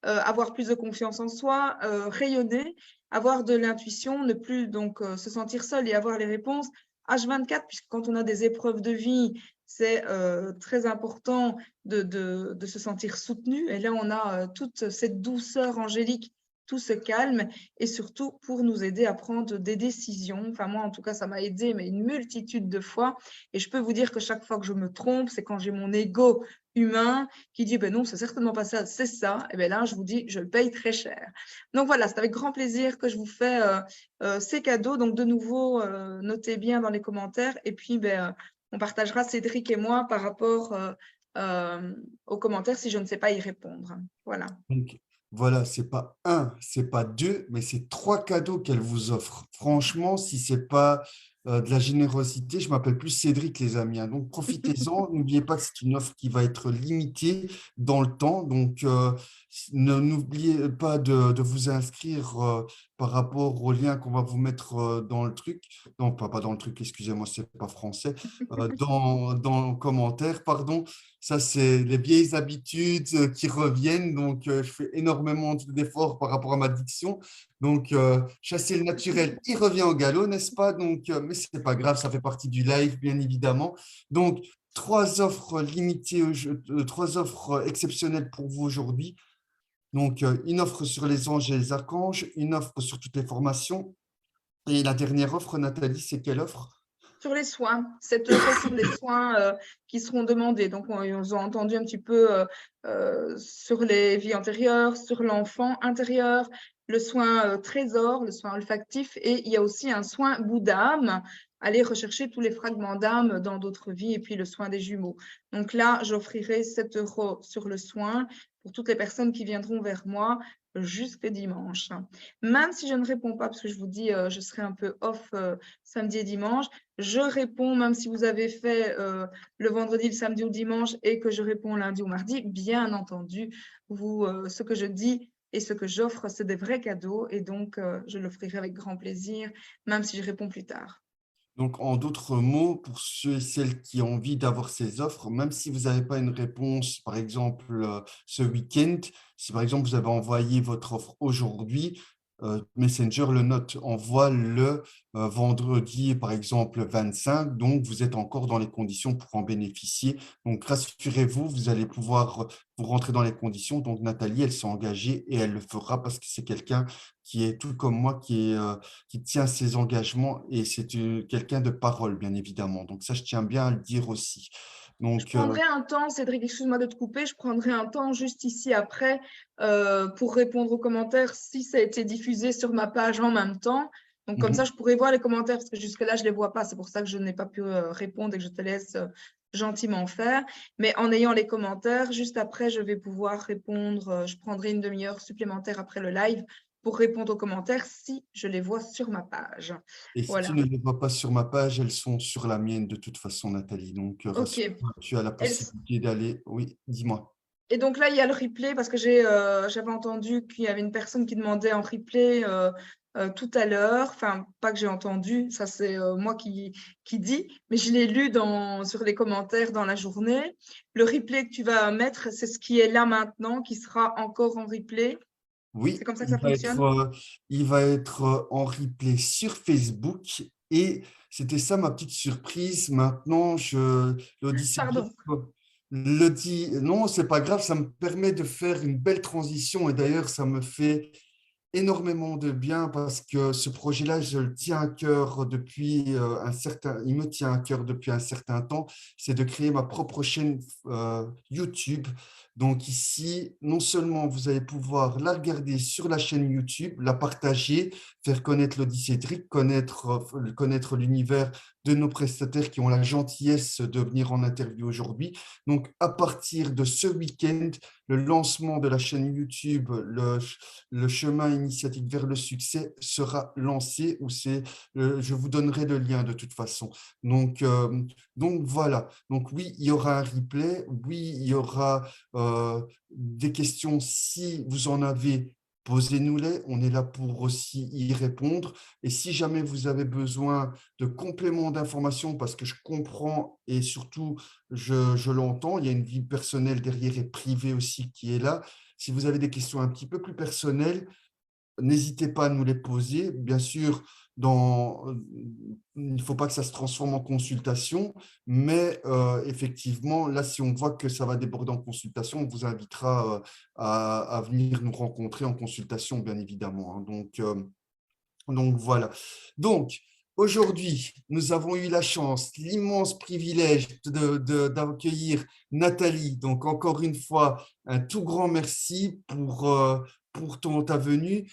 Avoir plus de confiance en soi, rayonner, avoir de l'intuition, ne plus donc se sentir seul et avoir les réponses H24, puisque quand on a des épreuves de vie, c'est très important de se sentir soutenu. Et là, on a toute cette douceur angélique, tout se calme et surtout pour nous aider à prendre des décisions. Enfin, moi, en tout cas, ça m'a aidé, mais une multitude de fois. Et je peux vous dire que chaque fois que je me trompe, c'est quand j'ai mon ego humain qui dit ben non, c'est certainement pas ça, c'est ça, et bien là, je vous dis, je le paye très cher. Donc voilà, c'est avec grand plaisir que je vous fais ces cadeaux. Donc de nouveau, notez bien dans les commentaires et puis ben, on partagera Cédric et moi par rapport aux commentaires si je ne sais pas y répondre. Voilà. Donc, voilà, c'est pas un, c'est pas deux, mais c'est trois cadeaux qu'elle vous offre. Franchement, si c'est pas de la générosité, je m'appelle plus Cédric, les amis, hein. Donc, profitez-en. N'oubliez pas que c'est une offre qui va être limitée dans le temps. Donc, n'oubliez pas de vous inscrire par rapport au lien qu'on va vous mettre dans le truc. Non, pas dans le truc, excusez-moi, c'est pas français. Dans le commentaire, pardon. Ça, c'est les vieilles habitudes qui reviennent. Donc, je fais énormément d'efforts par rapport à ma diction. Donc, chasser le naturel, il revient au galop, n'est-ce pas? Donc, mais ce n'est pas grave, ça fait partie du live, bien évidemment. Donc, trois offres limitées, trois offres exceptionnelles pour vous aujourd'hui. Donc, une offre sur les anges et les archanges, une offre sur toutes les formations. Et la dernière offre, Nathalie, c'est quelle offre? Sur les soins, 7 € sur les soins qui seront demandés. Donc, on a entendu un petit peu sur les vies antérieures, sur l'enfant intérieur, le soin trésor, le soin olfactif, et il y a aussi un soin bout d'âme, aller rechercher tous les fragments d'âme dans d'autres vies, et puis le soin des jumeaux. Donc là, j'offrirai 7 € sur le soin pour toutes les personnes qui viendront vers moi jusque dimanche. Même si je ne réponds pas, parce que je vous dis, je serai un peu off samedi et dimanche, je réponds, même si vous avez fait le vendredi, le samedi ou le dimanche et que je réponds lundi ou mardi, bien entendu, ce que je dis et ce que j'offre, c'est des vrais cadeaux et donc je l'offrirai avec grand plaisir, même si je réponds plus tard. Donc, en d'autres mots, pour ceux et celles qui ont envie d'avoir ces offres, même si vous n'avez pas une réponse, par exemple, ce week-end, si par exemple vous avez envoyé votre offre aujourd'hui, Messenger le note, envoie le vendredi, par exemple, 25, donc vous êtes encore dans les conditions pour en bénéficier. Donc, rassurez-vous, vous allez pouvoir vous rentrer dans les conditions. Donc, Nathalie, elle s'est engagée et elle le fera parce que c'est quelqu'un qui est tout comme moi, qui tient ses engagements et c'est quelqu'un de parole, bien évidemment. Donc ça, je tiens bien à le dire aussi. Je Donc, prendrai un temps, Cédric, excuse-moi de te couper, je prendrai un temps juste ici après pour répondre aux commentaires si ça a été diffusé sur ma page en même temps. Donc, comme ça, mhm. je pourrais voir les commentaires parce que jusque-là, je ne les vois pas. C'est pour ça que je n'ai pas pu répondre et que je te laisse gentiment faire. Mais en ayant les commentaires, juste après, je vais pouvoir répondre. Je prendrai une demi-heure supplémentaire après le live pour répondre aux commentaires si je les vois sur ma page. Et si tu Voilà. ne les vois pas sur ma page, elles sont sur la mienne de toute façon, Nathalie. Donc, OK. rassure-toi, tu as la possibilité d'aller. Oui, dis-moi. Et donc là, il y a le replay parce que j'avais entendu qu'il y avait une personne qui demandait en replay tout à l'heure. Enfin, pas que j'ai entendu, ça c'est moi qui dis, mais je l'ai lu sur les commentaires dans la journée. Le replay que tu vas mettre, c'est ce qui est là maintenant, qui sera encore en replay. C'est Oui, comme ça que ça fonctionne? il va être en replay sur Facebook et c'était ça ma petite surprise. Maintenant, l'Odyssée Pardon. le dit, non, c'est pas grave, ça me permet de faire une belle transition et d'ailleurs, ça me fait énormément de bien parce que ce projet-là, je le tiens à cœur depuis il me tient à cœur depuis un certain temps, c'est de créer ma propre chaîne YouTube. Donc ici, non seulement vous allez pouvoir la regarder sur la chaîne YouTube, la partager, faire connaître l'Odyssée Cédric, connaître l'univers de nos prestataires qui ont la gentillesse de venir en interview aujourd'hui. Donc à partir de ce week-end, le lancement de la chaîne YouTube, le chemin initiatique vers le succès sera lancé je vous donnerai le lien de toute façon. Donc voilà. Donc oui, il y aura un replay. Oui, il y aura des questions si vous en avez. Posez-nous-les, on est là pour aussi y répondre. Et si jamais vous avez besoin de compléments d'informations, parce que je comprends et surtout je l'entends, il y a une vie personnelle derrière et privée aussi qui est là. Si vous avez des questions un petit peu plus personnelles, n'hésitez pas à nous les poser. Bien sûr, il ne faut pas que ça se transforme en consultation, mais effectivement, là, si on voit que ça va déborder en consultation, on vous invitera à venir nous rencontrer en consultation, bien évidemment, hein. Donc voilà. Donc, aujourd'hui, nous avons eu la chance, l'immense privilège d'accueillir Nathalie. Donc, encore une fois, un tout grand merci pour ta venue.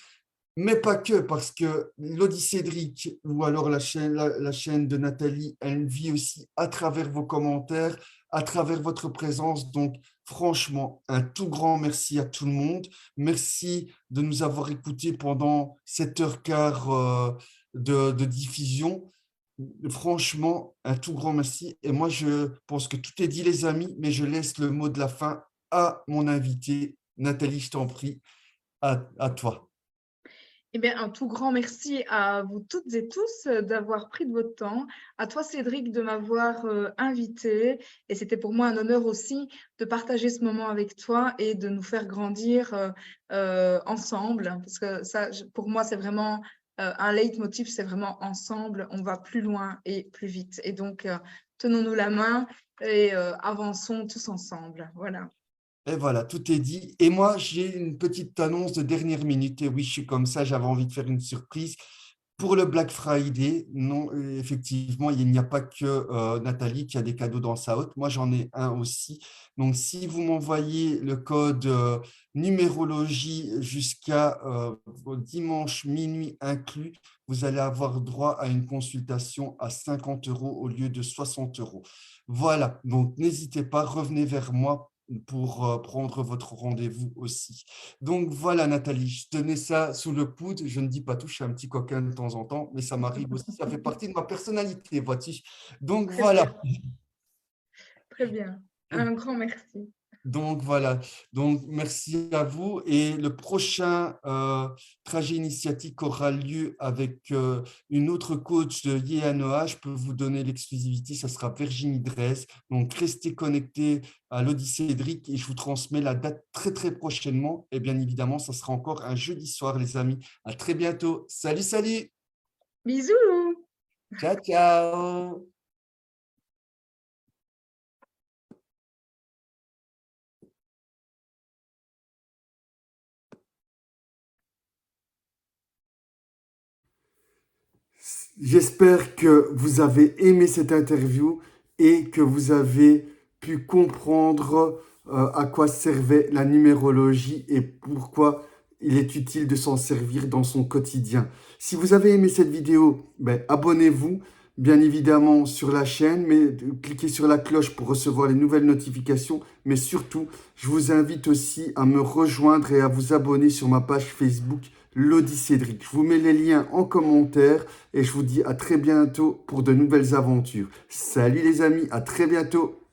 Mais pas que, parce que l'Odyssée Cédric ou alors la chaîne de Nathalie, elle vit aussi à travers vos commentaires, à travers votre présence. Donc, franchement, un tout grand merci à tout le monde. Merci de nous avoir écoutés pendant 7h15 de diffusion. Franchement, un tout grand merci. Et moi, je pense que tout est dit, les amis, mais je laisse le mot de la fin à mon invité. Nathalie, je t'en prie, à toi. Eh bien, un tout grand merci à vous toutes et tous d'avoir pris de votre temps. À toi, Cédric, de m'avoir invité. Et c'était pour moi un honneur aussi de partager ce moment avec toi et de nous faire grandir ensemble. Parce que ça, pour moi, c'est vraiment un leitmotiv, c'est vraiment ensemble, on va plus loin et plus vite. Et donc, tenons-nous la main et avançons tous ensemble. Voilà. Et voilà, tout est dit. Et moi, j'ai une petite annonce de dernière minute. Et oui, je suis comme ça, j'avais envie de faire une surprise. Pour le Black Friday, non, effectivement, il n'y a pas que Nathalie qui a des cadeaux dans sa hotte. Moi, j'en ai un aussi. Donc, si vous m'envoyez le code numérologie jusqu'à dimanche minuit inclus, vous allez avoir droit à une consultation à 50 € au lieu de 60 €. Voilà, donc n'hésitez pas, revenez vers moi pour prendre votre rendez-vous aussi. Donc voilà, Nathalie, je tenais ça sous le coude. Je ne dis pas tout, je suis un petit coquin de temps en temps, mais ça m'arrive aussi, ça fait partie de ma personnalité, vois-tu. Donc Très bien, voilà. très bien. Un grand merci. Donc voilà, donc merci à vous et le prochain trajet initiatique aura lieu avec une autre coach de YANOA. Je peux vous donner l'exclusivité, ça sera Virginie Dresse. Donc restez connectés à l'Odyssée Cédric et je vous transmets la date très très prochainement. Et bien évidemment, ça sera encore un jeudi soir les amis. À très bientôt. Salut, salut. Bisous! Ciao, ciao. J'espère que vous avez aimé cette interview et que vous avez pu comprendre à quoi servait la numérologie et pourquoi il est utile de s'en servir dans son quotidien. Si vous avez aimé cette vidéo, ben, abonnez-vous, bien évidemment sur la chaîne, mais cliquez sur la cloche pour recevoir les nouvelles notifications. Mais surtout, je vous invite aussi à me rejoindre et à vous abonner sur ma page Facebook Lodi Cédric. Je vous mets les liens en commentaire et je vous dis à très bientôt pour de nouvelles aventures. Salut les amis, à très bientôt.